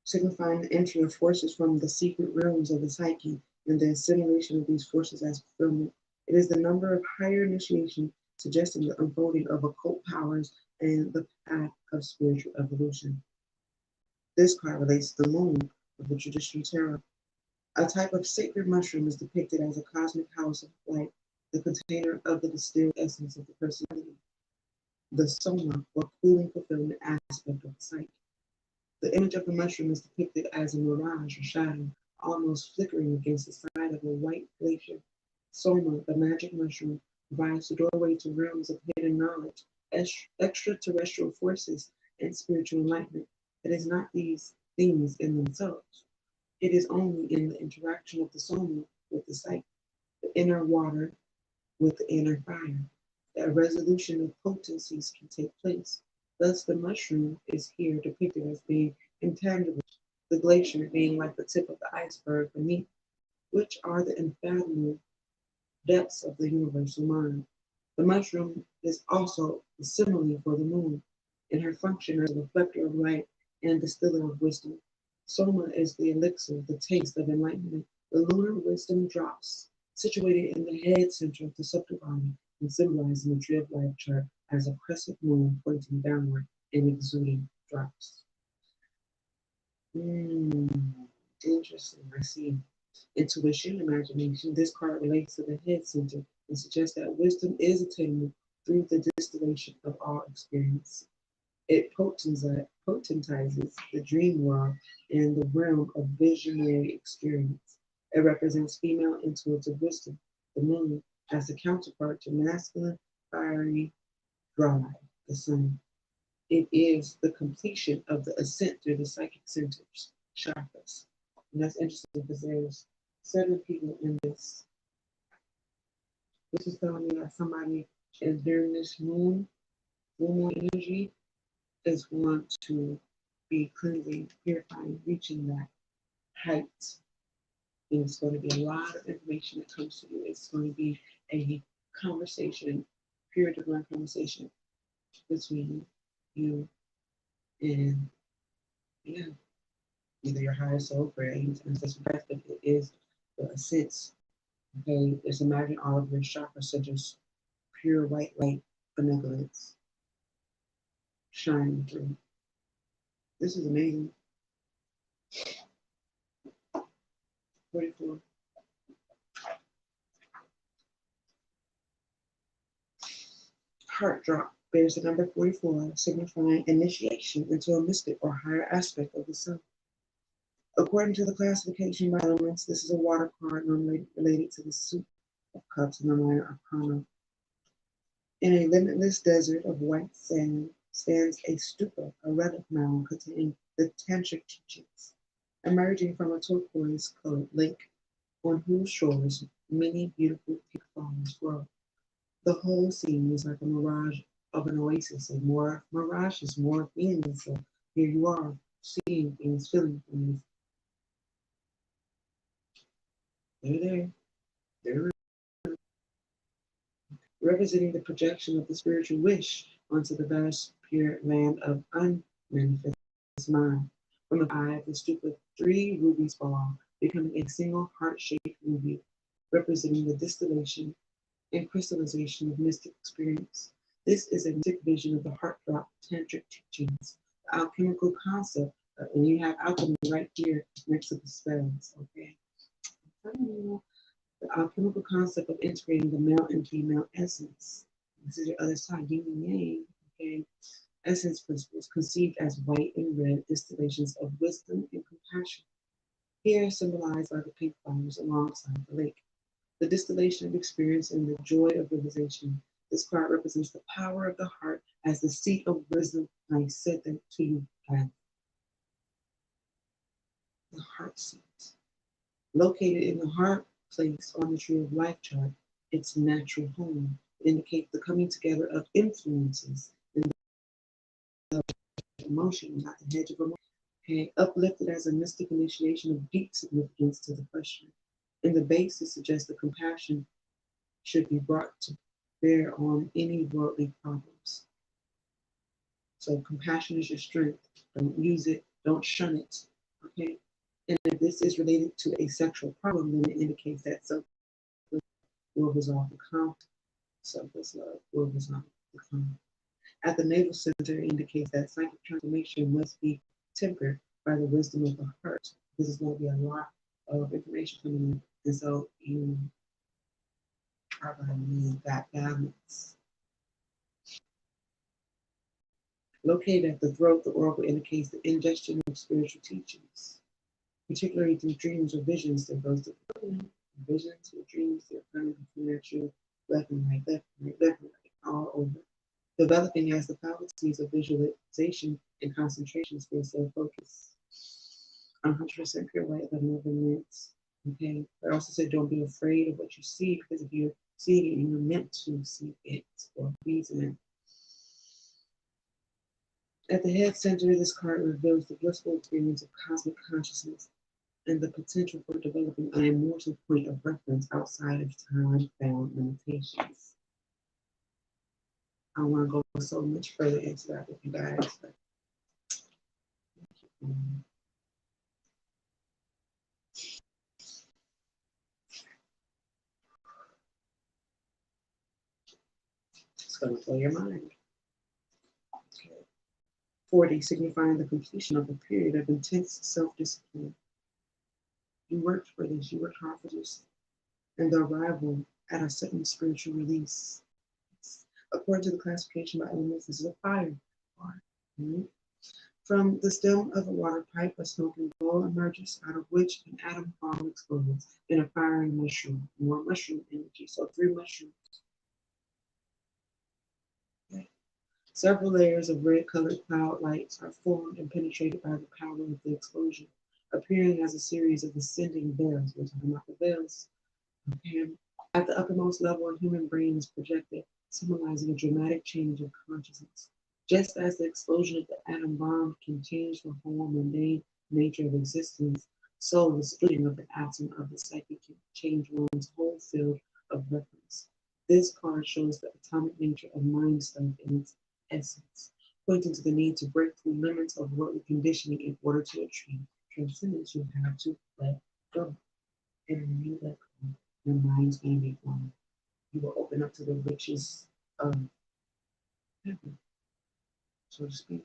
signifying the entry of forces from the secret realms of the psyche and the assimilation of these forces as fulfillment. It is the number of higher initiation, suggesting the unfolding of occult powers and the path of spiritual evolution. This card relates to the moon of the traditional tarot. A type of sacred mushroom is depicted as a cosmic house of light, the container of the distilled essence of the personality, the soma, or cooling fulfillment aspect of the psyche. The image of the mushroom is depicted as a mirage or shadow, almost flickering against the side of a white glacier. Soma, the magic mushroom, provides the doorway to realms of hidden knowledge, extraterrestrial forces, and spiritual enlightenment. It is not these things in themselves. It is only in the interaction of the soma with the psyche, the inner water with the inner fire, that a resolution of potencies can take place. Thus, the mushroom is here depicted as being intangible, the glacier being like the tip of the iceberg beneath, which are the unfathomable depths of the universal mind. The mushroom is also the simile for the moon, in her function as a reflector of light and distiller of wisdom. Soma is the elixir, the taste of enlightenment, the lunar wisdom drops, situated in the head center of the subtle body and symbolizing the tree of life chart as a crescent moon pointing downward and exuding drops. Interesting. I see. Intuition, imagination. This card relates to the head center and suggests that wisdom is attainable through the distillation of all experience. It potentizes the dream world and the realm of visionary experience. It represents female intuitive wisdom, the moon, as the counterpart to masculine, fiery drive, the sun. It is the completion of the ascent through the psychic centers, chakras. And that's interesting because there's 7 people in this. This is telling me that somebody is during this full moon energy is going to be cleansing, purifying, reaching that height. And it's going to be a lot of information that comes to you. It's going to be a conversation, pure divine conversation between you and, yeah, either your higher soul, prayer, ancestral breath, but it is the sense. Okay, just imagine all of your chakras are just pure white light benevolence shining through. This is amazing. 44. Heart drop bears the number 44, signifying initiation into a mystic or higher aspect of the self. According to the classification by elements, this is a water card normally related to the suit of cups in the minor arcana. In a limitless desert of white sand stands a stupa, a relic mound containing the tantric teachings, emerging from a turquoise-colored lake on whose shores many beautiful pink flowers grow. The whole scene is like a mirage of an oasis, and more mirages, more feelings. So here you are, seeing things, feeling things. They're there. They're representing the projection of the spiritual wish onto the vast, pure land of unmanifest mind. From the eye of the stupid, 3 rubies fall, becoming a single heart-shaped ruby, representing the distillation and crystallization of mystic experience. This is a mystic vision of the heart drop tantric teachings, the alchemical concept, and you have alchemy right here next to the spells, okay? The alchemical concept of integrating the male and female essence. This is your other side, yin and yang, okay? Essence principles conceived as white and red distillations of wisdom and compassion. Here symbolized by the pink flowers alongside the lake. The distillation of experience and the joy of realization. This card represents the power of the heart as the seat of wisdom. I said that to you, guys. The heart seat. Located in the heart place on the tree of life chart, its natural home, indicates the coming together of influences and the emotion, not the hedge of emotion. Okay, uplifted as a mystic initiation of deep significance to the question. In the base, it suggests that compassion should be brought to bear on any worldly problems. So compassion is your strength. Don't use it. Don't shun it. Okay. And if this is related to a sexual problem, then it indicates that self will resolve the conflict. Selfless love will resolve the conflict. At the navel center, it indicates that psychic transformation must be tempered by the wisdom of the heart. This is going to be a lot of information coming in. And so you are going to need that balance. Located at the throat, the oracle indicates the ingestion of spiritual teachings, particularly through dreams or visions that goes to visions or dreams that are coming from that you left and right, left and right, left and right, all over. Developing as the faculties of visualization and concentration skills and focus. 100% pure white, that never mints. Okay. But I also said don't be afraid of what you see, because if you're seeing it, you're meant to see it for a reason. At the head center, this card reveals the blissful experience of cosmic consciousness and the potential for developing an immortal point of reference outside of time-bound limitations. I want to go so much further into that with you guys, but it's going to blow your mind. Okay. 40, signifying the completion of a period of intense self-discipline. You worked for this, you worked hard for this, and the arrival at a certain spiritual release. According to the classification by elements, this is a fire card. From the stem of a water pipe, a smoking bowl emerges, out of which an atom bomb explodes in a fiery mushroom, more mushroom energy. So 3 mushrooms. Okay. Several layers of red-colored cloud lights are formed and penetrated by the power of the explosion, appearing as a series of ascending bells. We're talking about the bells. Okay. At the uppermost level, a human brain is projected, symbolizing a dramatic change of consciousness. Just as the explosion of the atom bomb can change the whole mundane nature of existence, so the splitting of the atom of the psyche can change one's whole field of reference. This card shows the atomic nature of mind stuff in its essence, pointing to the need to break through limits of worldly conditioning in order to achieve transcendence. You have to let go. And when you let go, your mind's going to be one. You will open up to the riches of heaven, so to speak.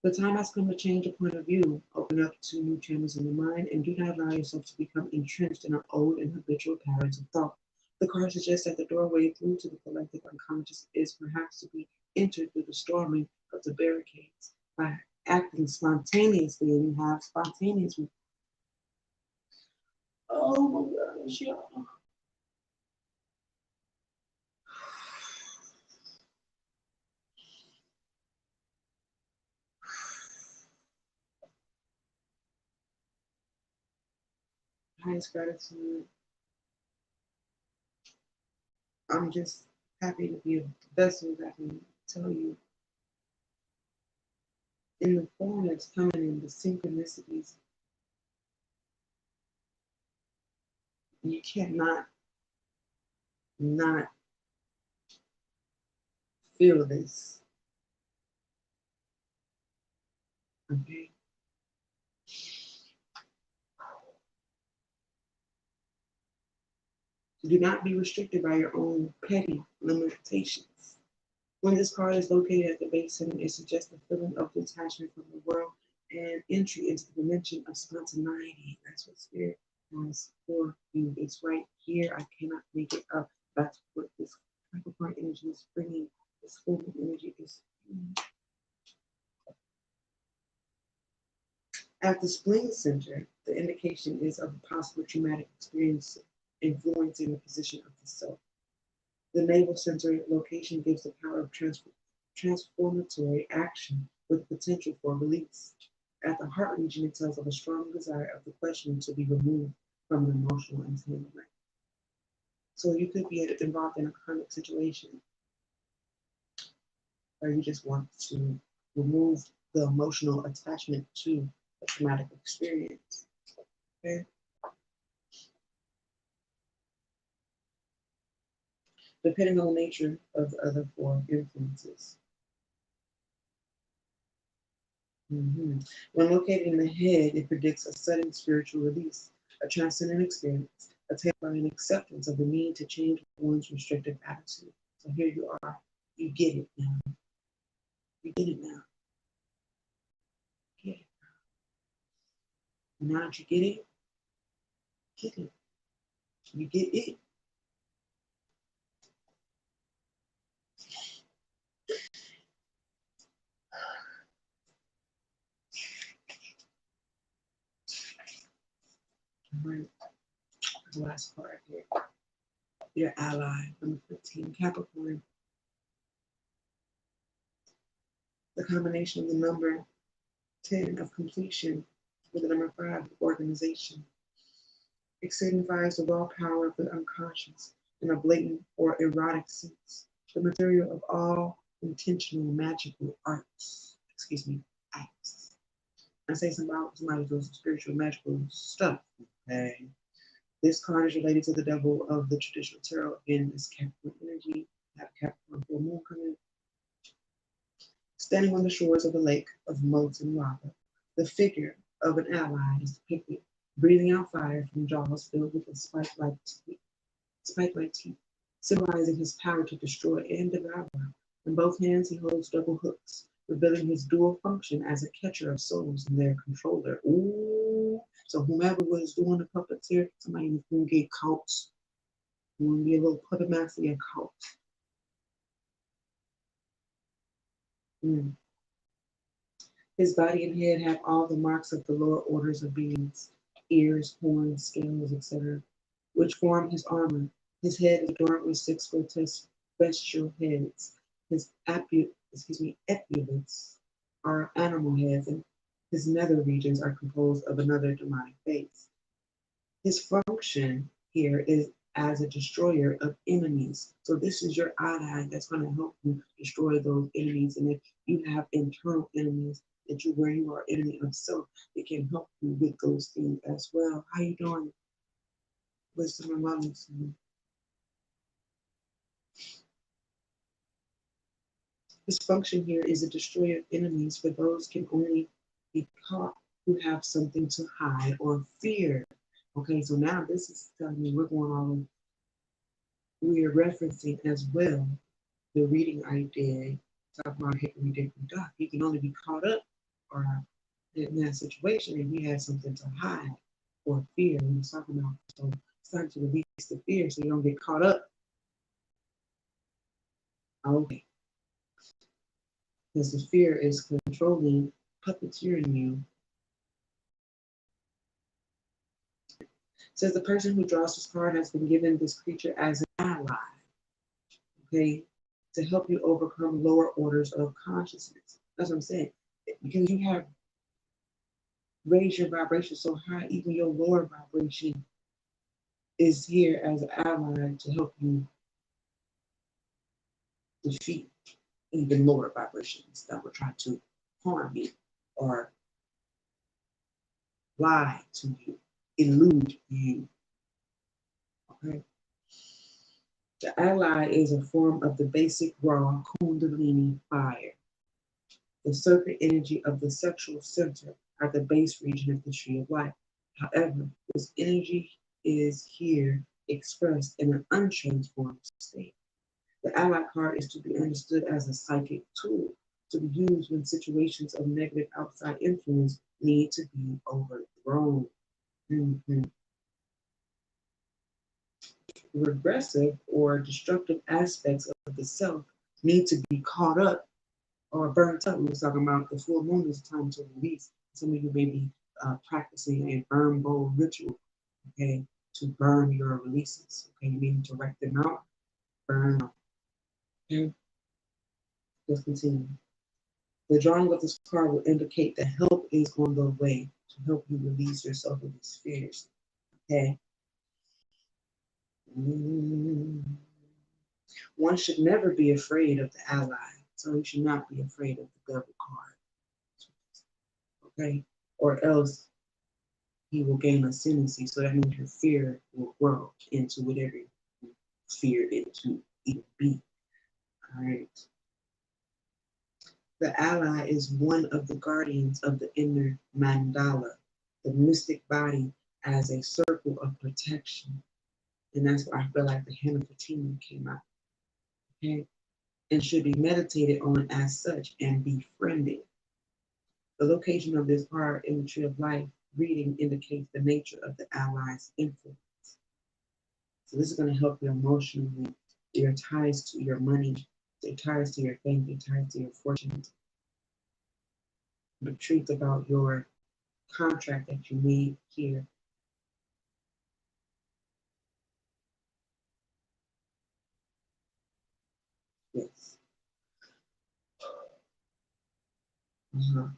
The time has come to change your point of view, open up to new channels in the mind, and do not allow yourself to become entrenched in our old and habitual patterns of thought. The card suggests that the doorway through to the collective unconscious is perhaps to be entered through the storming of the barricades by acting spontaneously, and you have spontaneously. Oh my gosh, y'all. Highest gratitude. I'm just happy to be a vessel that can tell you in the form that's coming in, the synchronicities. You cannot not feel this. Okay. Do not be restricted by your own petty limitations. When this card is located at the base center, it suggests a feeling of detachment from the world and entry into the dimension of spontaneity. That's what Spirit has for you. It's right here. I cannot make it up. That's what this Capricorn energy is bringing. This full energy is bringing. At the spleen center, the indication is of a possible traumatic experience influencing the position of the self. The navel center location gives the power of transformatory action with potential for release. At the heart region, it tells of a strong desire of the question to be removed from the emotional entanglement. So you could be involved in a karmic situation where you just want to remove the emotional attachment to a traumatic experience. Okay? Depending on the nature of the other 4 influences. When located in the head, it predicts a sudden spiritual release, a transcendent experience, a terrifying acceptance of the need to change one's restrictive attitude. So here you are. You get it now. You get it now. Get it. Now that you get it, get it. You get it. All right. The last part here. Your ally, number 15, Capricorn. The combination of the number 10 of completion With the number 5, organization. It signifies the raw power of the unconscious in a blatant or erotic sense, the material of all intentional magical acts. I say somebody doing some spiritual magical stuff. Okay. This card is related to the devil of the traditional tarot. Again, this Capricorn energy. Have Capricorn full moon coming. Standing on the shores of a lake of molten lava, the figure of an ally is depicted, breathing out fire from jaws filled with a spike-like teeth, symbolizing his power to destroy and devour. In both hands, he holds double hooks, revealing his dual function as a catcher of souls and their controller. Ooh! So whomever was doing the puppets here, somebody was going to get caught. You want to be a little puppet master, you're caught. Mm. His body and head have all the marks of the lower orders of beings, ears, horns, scales, etc., which form his armor. His head is adorned with 6 grotesque bestial heads. His epaulettes are animal heads, and his nether regions are composed of another demonic face. His function here is as a destroyer of enemies. So this is your ally that's going to help you destroy those enemies. And if you have internal enemies, where you are enemy of self, it can help you with those things as well. How you doing? Wisdom and wellness. His function here is a destroyer of enemies, for those can only be caught who have something to hide or fear. Okay, so now this is telling me we are referencing as well the reading I did, talking about Hickory Dickory Dock. He can only be caught up or in that situation if he has something to hide or fear. He was talking about, so it's time to release the fear so you don't get caught up. Okay. Because the fear is controlling, puppeteering you. Says the person who draws this card has been given this creature as an ally, okay, to help you overcome lower orders of consciousness. That's what I'm saying. Because you have raised your vibration so high, even your lower vibration is here as an ally to help you defeat even lower vibrations that will try to harm you or lie to you, elude you. Okay? The ally is a form of the basic raw Kundalini fire, the serpent energy of the sexual center at the base region of the tree of life. However, this energy is here expressed in an untransformed state. The ally card is to be understood as a psychic tool to be used when situations of negative outside influence need to be overthrown. Mm-hmm. Regressive or destructive aspects of the self need to be caught up or burnt up. We were talking about the full moon is time to release. Some of you may be practicing a burn bowl ritual, okay, to burn your releases. Okay, you need to write them out, burn out. Okay, let's continue. The drawing of this card will indicate that help is on the way to help you release yourself of these fears. Okay. One should never be afraid of the ally, so you should not be afraid of the devil card. Okay, or else he will gain ascendancy. So that means your fear will grow into whatever you fear it to even be. All right. The ally is one of the guardians of the inner mandala, the mystic body as a circle of protection. And that's why I feel like the hand of Fatima came out. Okay. And should be meditated on as such and befriended. The location of this card in the Tree of Life reading indicates the nature of the ally's influence. So this is going to help you emotionally, your ties to your money, your ties to your fame, your ties to your fortune. The truth about your contract that you made here. Yes. Uh-huh.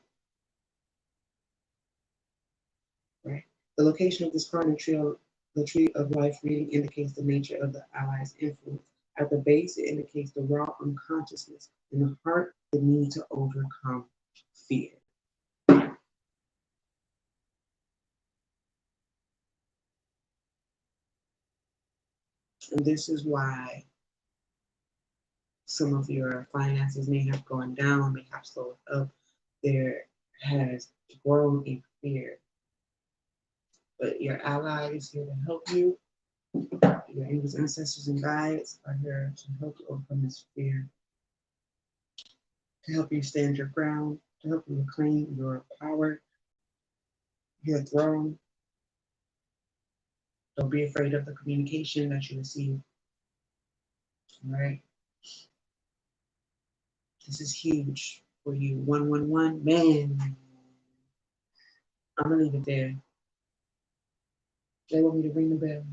The location of this card in the tree of life reading indicates the nature of the ally's influence. At the base, it indicates the raw unconsciousness. In the heart, the need to overcome fear. And this is why some of your finances may have gone down, may have slowed up. There has grown a fear. But your ally is here to help you. Your angels, ancestors, and guides are here to help you overcome this fear, to help you stand your ground, to help you reclaim your power, your throne. Don't be afraid of the communication that you receive. All right? This is huge for you. 111, man. I'm going to leave it there. They want me to ring the bell.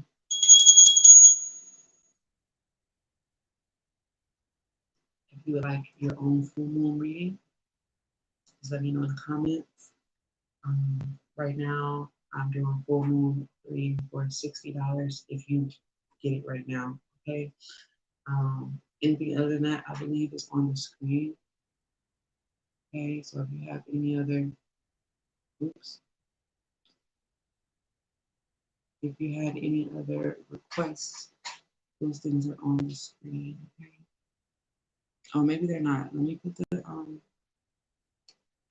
If you would like your own full moon reading, just let me know in the comments. Right now, I'm doing full moon reading for $60 if you get it right now. Okay. Anything other than that, I believe is on the screen. Okay. So if you have any other, oops. If you had any other requests, those things are on the screen. Okay. Oh, maybe they're not. Let me put the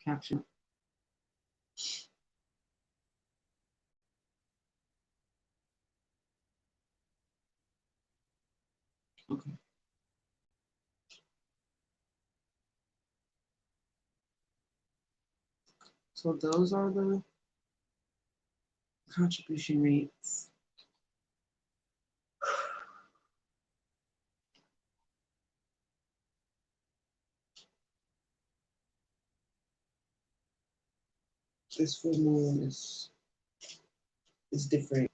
caption. Okay. So those are the contribution rates. This full moon is different.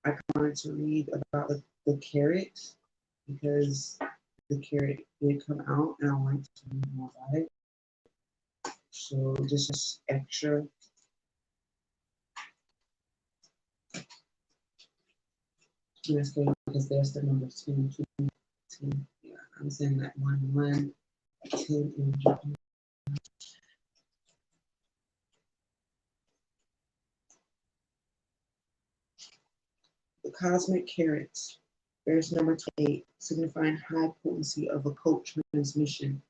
I wanted to read about the carrot because the carrot did come out and I wanted to read more about it. So this is extra. Let's go because there's the number 10, 10. Yeah, I'm saying that 1, 1, 10 energy. The cosmic carrots. There's number 28, signifying high potency of occult transmission.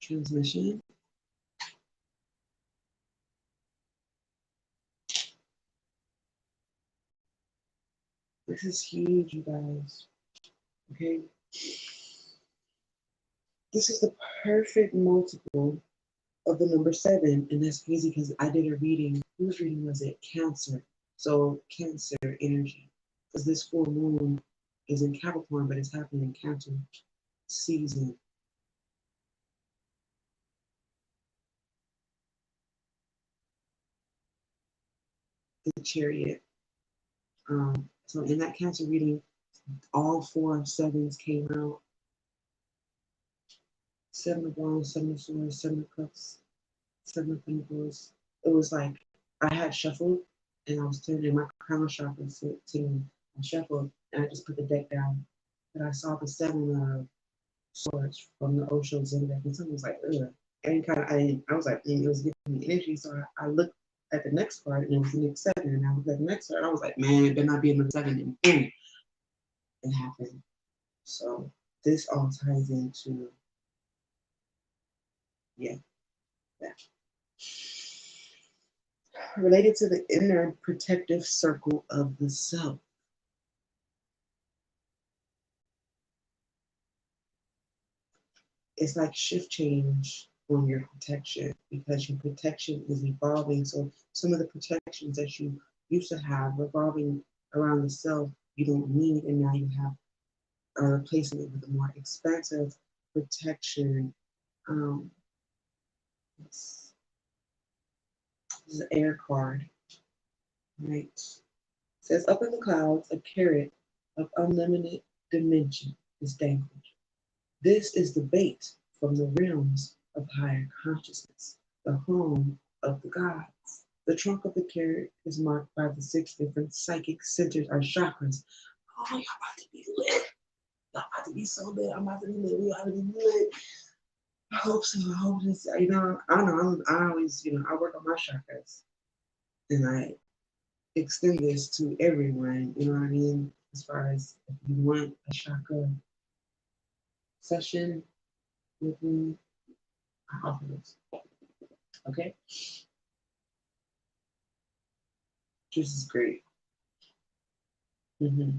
Transmission. This is huge, you guys. Okay. This is the perfect multiple of the number 7, and that's crazy because I did a reading. Whose reading was it? Cancer. So Cancer energy, because this full moon is in Capricorn, but it's happening in Cancer season. The Chariot. So in that Cancer reading, all 4 sevens came out. 7 of Wands, 7 of Swords, 7 of Cups, 7 of Pentacles. It was like I had shuffled and I was turning my crown chakra to I shuffled and I just put the deck down. And I saw the 7 of Swords from the Osho Zodiac and something was like, ugh. And I was like, it was giving me energy. So I looked at the next card and it was the next 7. And I looked at the next card and I was like, man, it better not be in the 7. And boom, it happened. So this all ties into, yeah, that. Related to the inner protective circle of the self. It's like shift change on your protection because your protection is evolving. So some of the protections that you used to have revolving around the self, you don't need, and now you have a replacement with a more expensive protection. This is an air card, right? It says up in the clouds, a carrot of unlimited dimension is dangled. This is the bait from the realms of higher consciousness, the home of the gods. The trunk of the carrot is marked by the 6 different psychic centers or chakras. Oh, y'all about to be lit. Y'all about to be so lit. I'm about to be lit. We about to be lit. I hope so. I hope this, I know, I always, I work on my chakras. And I extend this to everyone, you know what I mean? As far as if you want a chakra session with me, I offer this. Okay? This is great. The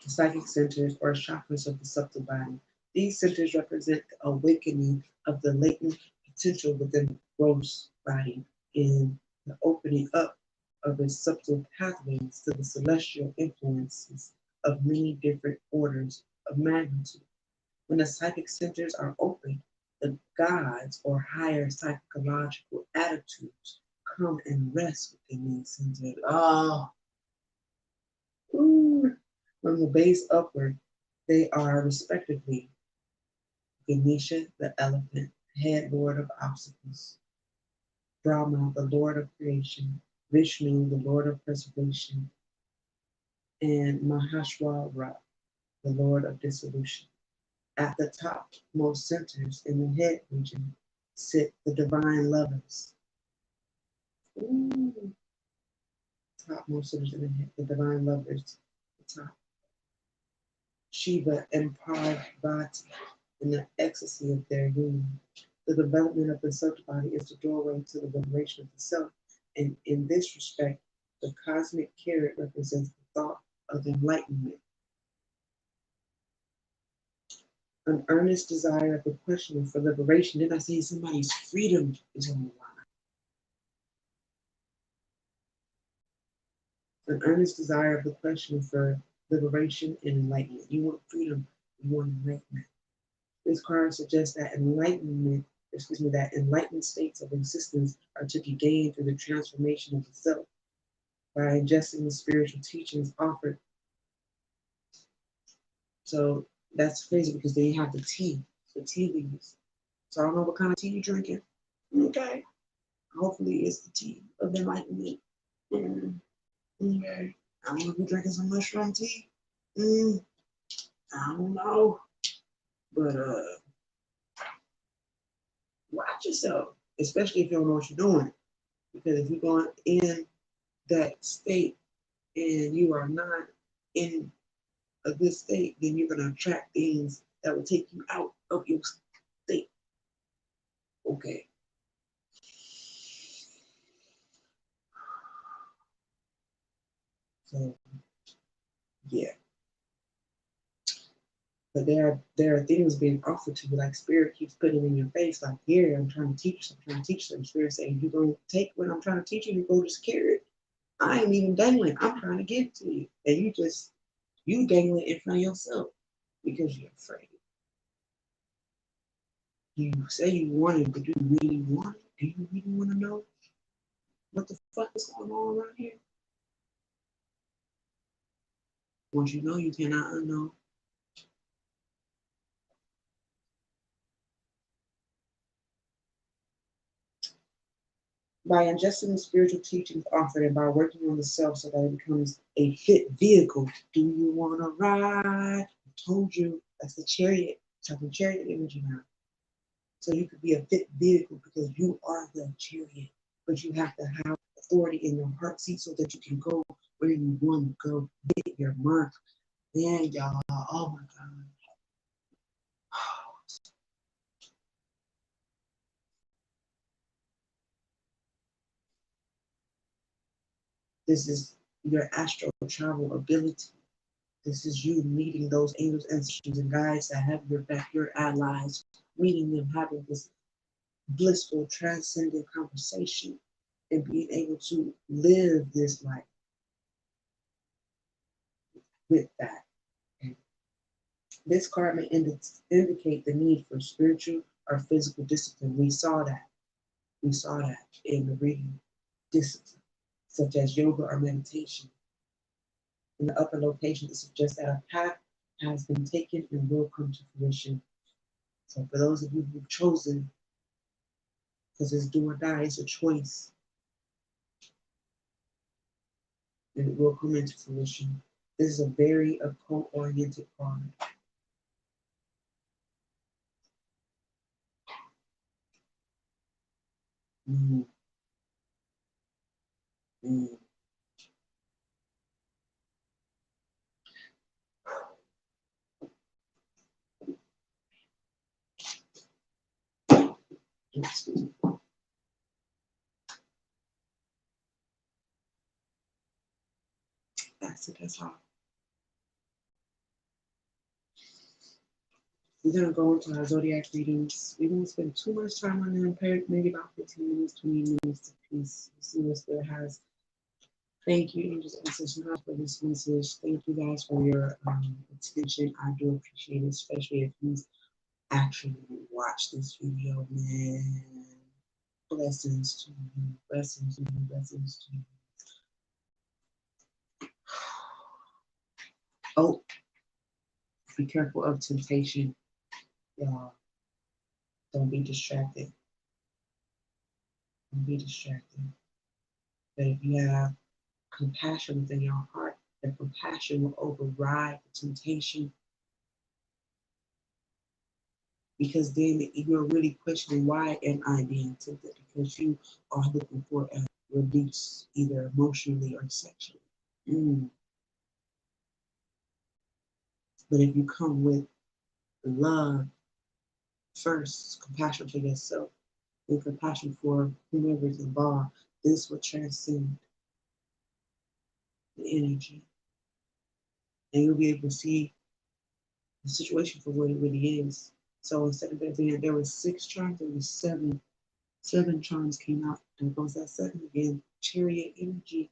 psychic centers or chakras of the subtle body. These centers represent the awakening of the latent potential within the gross body and the opening up of its subtle pathways to the celestial influences of many different orders of magnitude. When the psychic centers are open, the gods or higher psychological attitudes come and rest within these centers. Oh, ooh. From the base upward, they are respectively Ganesha, the elephant, head lord of obstacles, Brahma, the lord of creation, Vishnu, the lord of preservation, and Mahashwara, the lord of dissolution. At the top most centers in the head region sit the divine lovers. Ooh. Topmost centers in the head, the divine lovers, the top. Shiva and Parvati in the ecstasy of their union. The development of the subtle body is the doorway to the liberation of the self, and in this respect, the cosmic carrot represents the thought of enlightenment. An earnest desire of the questioner for liberation. Then I say somebody's freedom is on the line. An earnest desire of the questioner for liberation and enlightenment. You want freedom, you want enlightenment. This card suggests that that enlightened states of existence are to be gained through the transformation of the self by ingesting the spiritual teachings offered. So that's crazy because then you have the tea leaves. So I don't know what kind of tea you're drinking. Okay. Hopefully it's the tea of enlightenment. Okay. I don't know if you're drinking some mushroom tea. I don't know. But watch yourself, especially if you don't know what you're doing. Because if you're going in that state and you are not in a good state, then you're going to attract things that will take you out of your state. Okay. So, yeah. But there are things being offered to you, like spirit keeps putting in your face, like, here, I'm trying to teach you something, I'm trying to teach you something. Spirit saying, you're going to take what I'm trying to teach you, you go just carry it. I ain't even dangling, I'm trying to get it to you. And you dangling in front of yourself because you're afraid. You say you want it, but do you really want it? Do you really want to know what the fuck is going on around here? Once you know, you cannot unknow. By ingesting the spiritual teachings offered and by working on the self so that it becomes a fit vehicle. Do you want to ride? I told you, that's the chariot. Talking chariot energy now. So you could be a fit vehicle because you are the chariot, but you have to have authority in your heart seat so that you can go where you want to go, hit your mark. Man, y'all, oh my God. This is your astral travel ability. This is you meeting those angels, ancestors, and guides that have your back, your allies, meeting them, having this blissful, transcendent conversation, and being able to live this life with that. And this card may indicate the need for spiritual or physical discipline. We saw that. We saw that in the reading. Discipline, such as yoga or meditation. In the upper location, it suggests that a path has been taken and will come to fruition. So for those of you who've chosen, because it's do or die, it's a choice, and it will come into fruition. This is a very occult-oriented card. Mm. Mm. That's all. We're going to go into our zodiac readings. We won't spend too much time on them, maybe about 15 minutes, 20 minutes a piece. We'll see what Spirit has. Thank you, Angels and Sisters, for this message. Thank you guys for your attention. I do appreciate it, especially if you actually watch this video, man. Blessings to you. Blessings to you. Blessings to you. Oh, be careful of temptation, y'all. Don't be distracted. Don't be distracted. But if you have compassion within your heart, the compassion will override the temptation. Because then you're really questioning, why am I being tempted? Because you are looking for a release, either emotionally or sexually. But if you come with love first, compassion for yourself, and compassion for whomever is involved, this will transcend the energy. And you'll be able to see the situation for what it really is. So instead of there were 6 charms, there was 7. 7 charms came out. And goes that 7 again. Chariot energy.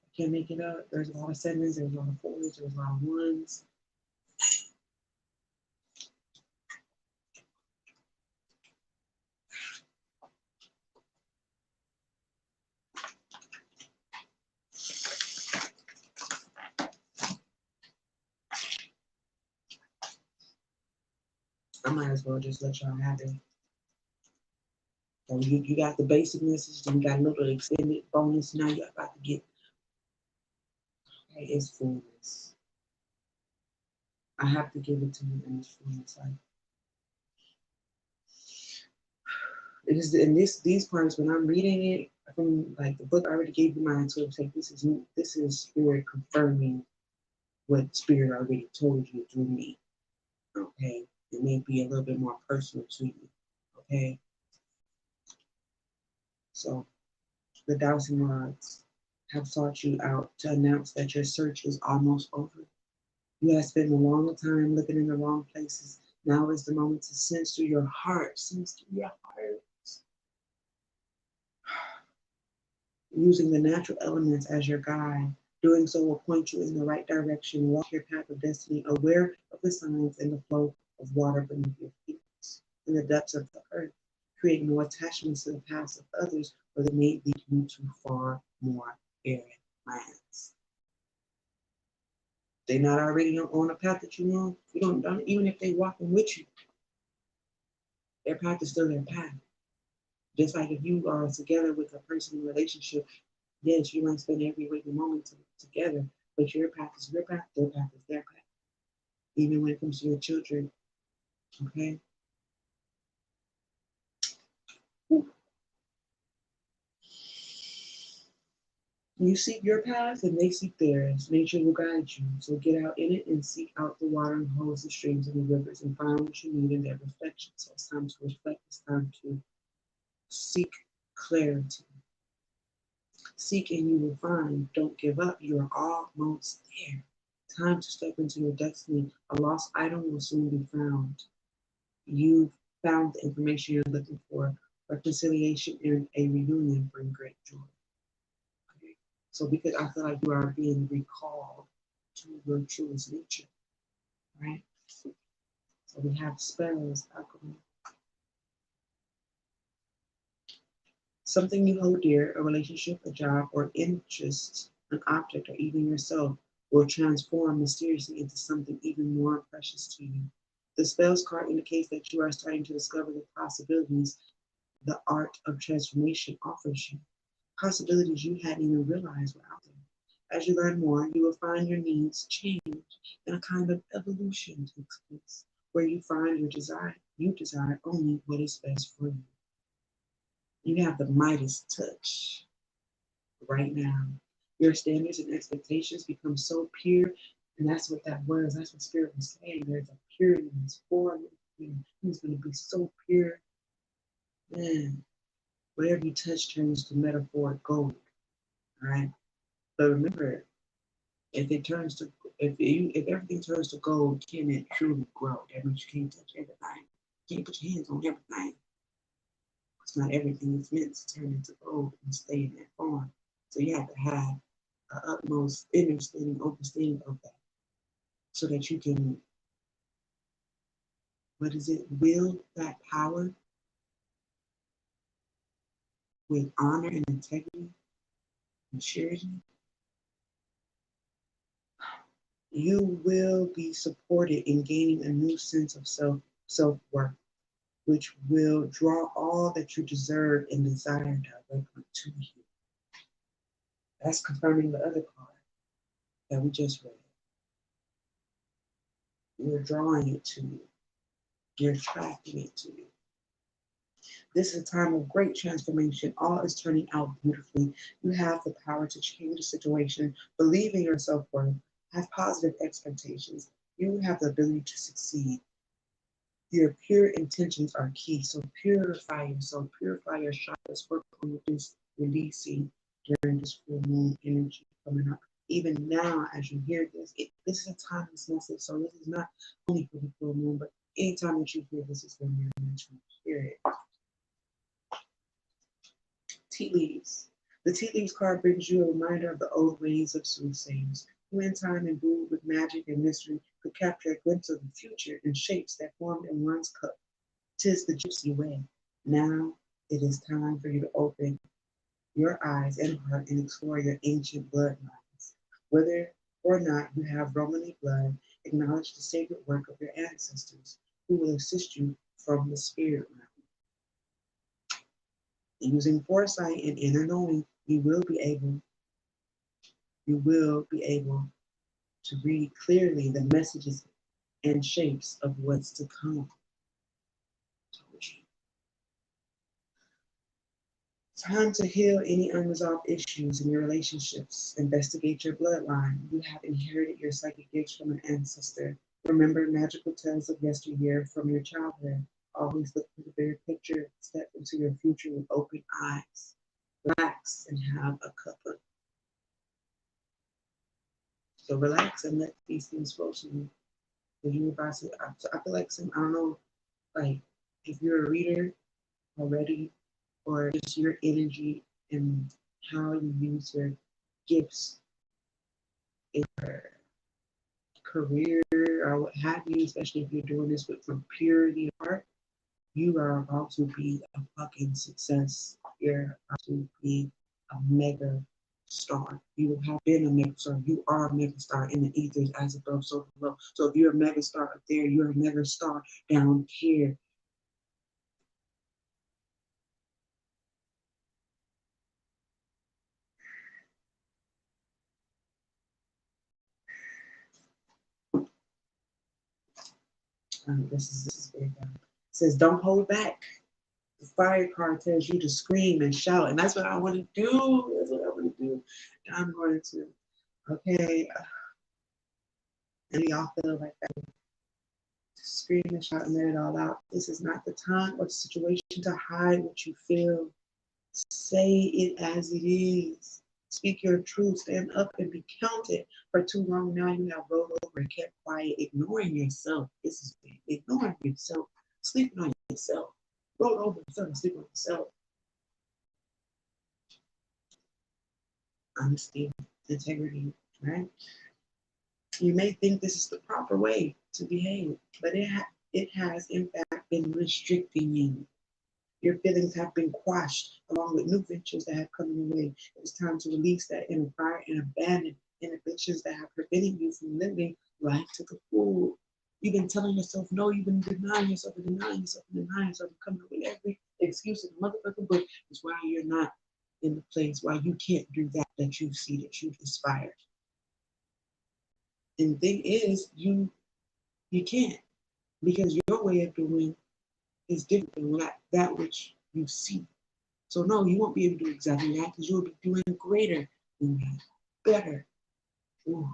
I can't make it up. There's a lot of 7s, there's a lot of 4s, there's a lot of 1s. I might as well just let y'all have it. So you got the basic message, then you got a little extended bonus. Now you're about to get, okay, it's fullness. I have to give it to you in its fullness. It is in these parts when I'm reading it from like the book I already gave you my interpretation. This is Spirit confirming what Spirit already told you through me. Okay, it may be a little bit more personal to you. Okay, so the dowsing rods have sought you out to announce that your search is almost over. You have spent a long time looking in the wrong places. Now is the moment to sense through your heart. Sense through your heart. Using the natural elements as your guide. Doing so will point you in the right direction. Walk your path of destiny, aware of the signs and the flow of water beneath your feet. In the depths of the earth, create no attachments to the past of others, or they may lead you to far more arid lands. They're not already on a path that you know. You don't even if they walking with you, their path is still their path. Just like if you are together with a person in a relationship, yes, you might spend every waking moment together, but your path is your path, their path is their path. Even when it comes to your children, okay? You seek your path and they seek theirs. Nature will guide you. So get out in it and seek out the water and holes and streams and the rivers and find what you need in their reflection. So it's time to reflect. It's time to seek clarity. Seek and you will find. Don't give up. You are almost there. Time to step into your destiny. A lost item will soon be found. You've found the information you're looking for. Reconciliation and a reunion bring great joy. Okay? So because I feel like you are being recalled to your truest nature, right? So we have spells, alchemy. Something you hold dear, a relationship, a job, or interest an object, or even yourself will transform mysteriously into something even more precious to you. The spells card indicates that you are starting to discover the possibilities the art of transformation offers you, possibilities you hadn't even realized were out there. As you learn more, you will find your needs change and a kind of evolution takes place, where you find you desire only what is best for you. You have the Midas touch right now. Your standards and expectations become so pure, and that's what that was. That's what Spirit was saying. There's a purity in this form. He's going to be so pure. Man, whatever you touch turns to metaphoric gold. All right. But remember, if everything turns to gold, can it truly grow? That means you can't touch everything. You can't put your hands on everything. It's not everything is meant to turn into gold and stay in that form. So you have to have an utmost understanding, understanding of that, so that you can, wield that power with honor and integrity and surety. You will be supported in gaining a new sense of self-worth, which will draw all that you deserve and desire directly to you. That's confirming the other card that we just read. You're drawing it to you. You're attracting it to you. This is a time of great transformation. All is turning out beautifully. You have the power to change the situation. Believe in your self-worth. Have positive expectations. You have the ability to succeed. Your pure intentions are key. So purify yourself. Purify your chakras. Work on this releasing during this full moon energy coming up. Even now, as you hear this, this is a timeless message. So this is not only for the full moon, but anytime that you hear this, it's when you're meant to hear it. Tea leaves. The tea leaves card brings you a reminder of the old ways of soothsayers, who in time imbued with magic and mystery could capture a glimpse of the future in shapes that formed in one's cup. 'Tis the gypsy way. Now it is time for you to open your eyes and heart and explore your ancient bloodlines. Whether or not you have Romany blood, acknowledge the sacred work of your ancestors, who will assist you from the spirit realm. Using foresight and inner knowing, you will be able to read clearly the messages and shapes of what's to come. Time to heal any unresolved issues in your relationships. Investigate your bloodline. You have inherited your psychic gifts from an ancestor. Remember magical tales of yesteryear from your childhood. Always look for the bigger picture. Step into your future with open eyes. Relax and have a cup of. So relax and let these things flow to you. You about to, I feel like I don't know, like if you're a reader already, or just your energy and how you use your gifts in your career or what have you, especially if you're doing this with from purity of heart, you are about to be a fucking success. You're about to be a mega star. You have been a mega star. You are a mega star in the ethers as above, so below. So if you're a mega star up there, you're a mega star down here. This is very bad. It says, don't hold back. The fire card tells you to scream and shout, and that's what I want to do. That's what I want to do. I'm going to, okay. And y'all feel like that. Scream and shout and let it all out. This is not the time or the situation to hide what you feel. Say it as it is. Speak your truth. Stand up and be counted. For too long now, you have rolled over and kept quiet, ignoring yourself. This is big. Ignoring yourself. Sleeping on yourself. Roll over yourself and sleep on yourself. Honesty, integrity, right? You may think this is the proper way to behave, but it has in fact been restricting you. Your feelings have been quashed along with new ventures that have come your way. It's time to release that inner fire and abandon inhibitions that have prevented you from living life to the full. You've been telling yourself no, you've been denying yourself and denying yourself and denying yourself and coming up with every excuse in the motherfucking book is why you're not in the place, why you can't do that you see, that you've aspired. And the thing is, you can't, because your way of doing is different than that which you see. So no, you won't be able to do exactly that because you'll be doing greater than that, better. Ooh.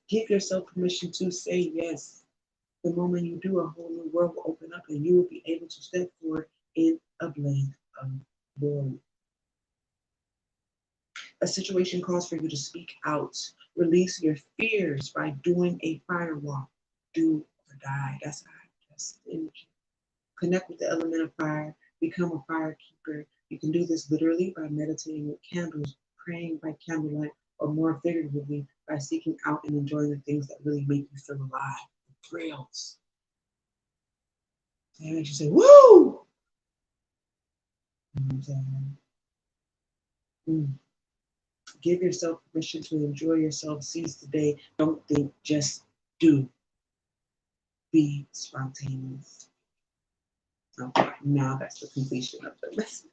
Give yourself permission to say yes. The moment you do, a whole new world will open up and you will be able to step forward in a blaze of glory. A situation calls for you to speak out. Release your fears by doing a firewalk. Do or die. That's the energy. Connect with the element of fire. Become a fire keeper. You can do this literally by meditating with candles, praying by candlelight, or more figuratively by seeking out and enjoying the things that really make you feel alive. The thrills. That makes you say, woo! You know what I'm saying? Give yourself permission to enjoy yourself. Seize the day. Don't think, just do. Be spontaneous. Okay, now that's the completion of the message.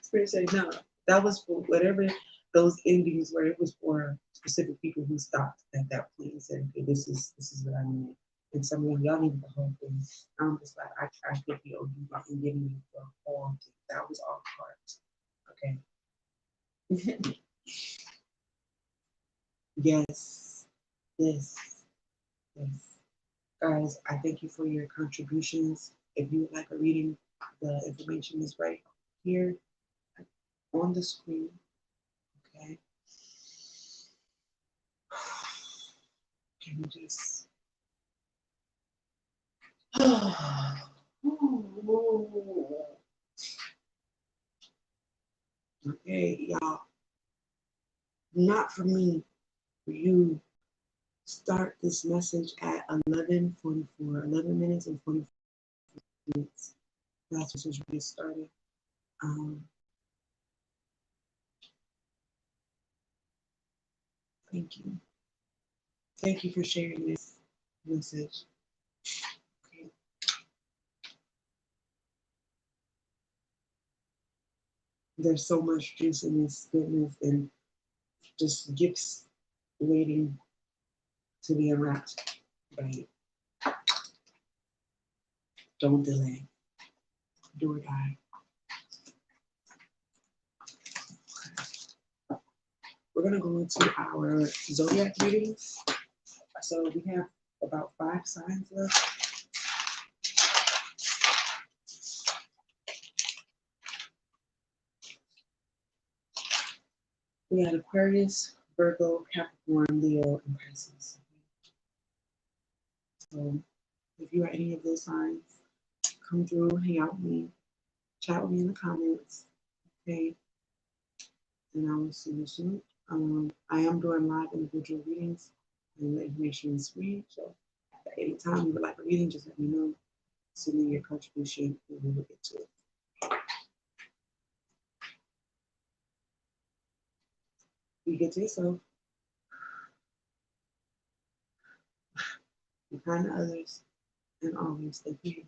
Spirit said, no, that was for whatever those endings were. It was for specific people who stopped at that point and said, okay, this is what I need. And some of y'all needed the whole thing. I'm just like, I could be OD and giving you the whole thing. That was all parts. Okay. Yes. Yes. Yes. Guys, I thank you for your contributions. If you would like a reading, the information is right here on the screen. Okay. Can we just. Okay, y'all. Not for me, for you. Start this message at 11:44, 11 minutes and 44 minutes. That's what was really started. Thank you. Thank you for sharing this message. Okay. There's so much juice in this goodness and just gifts waiting to be unwrapped. Right? Don't delay. Do or die. We're going to go into our zodiac readings. So we have about 5 signs left. We had Aquarius, Virgo, Capricorn, Leo, and Pisces. So if you are any of those signs, come through, hang out with me, chat with me in the comments. Okay. And I will see you soon. I am doing live individual readings and the information is free. So at any time you would like a reading, just let me know. Send me your contribution and we will get to it. Be good to yourself. Be kind to others. And always stay here.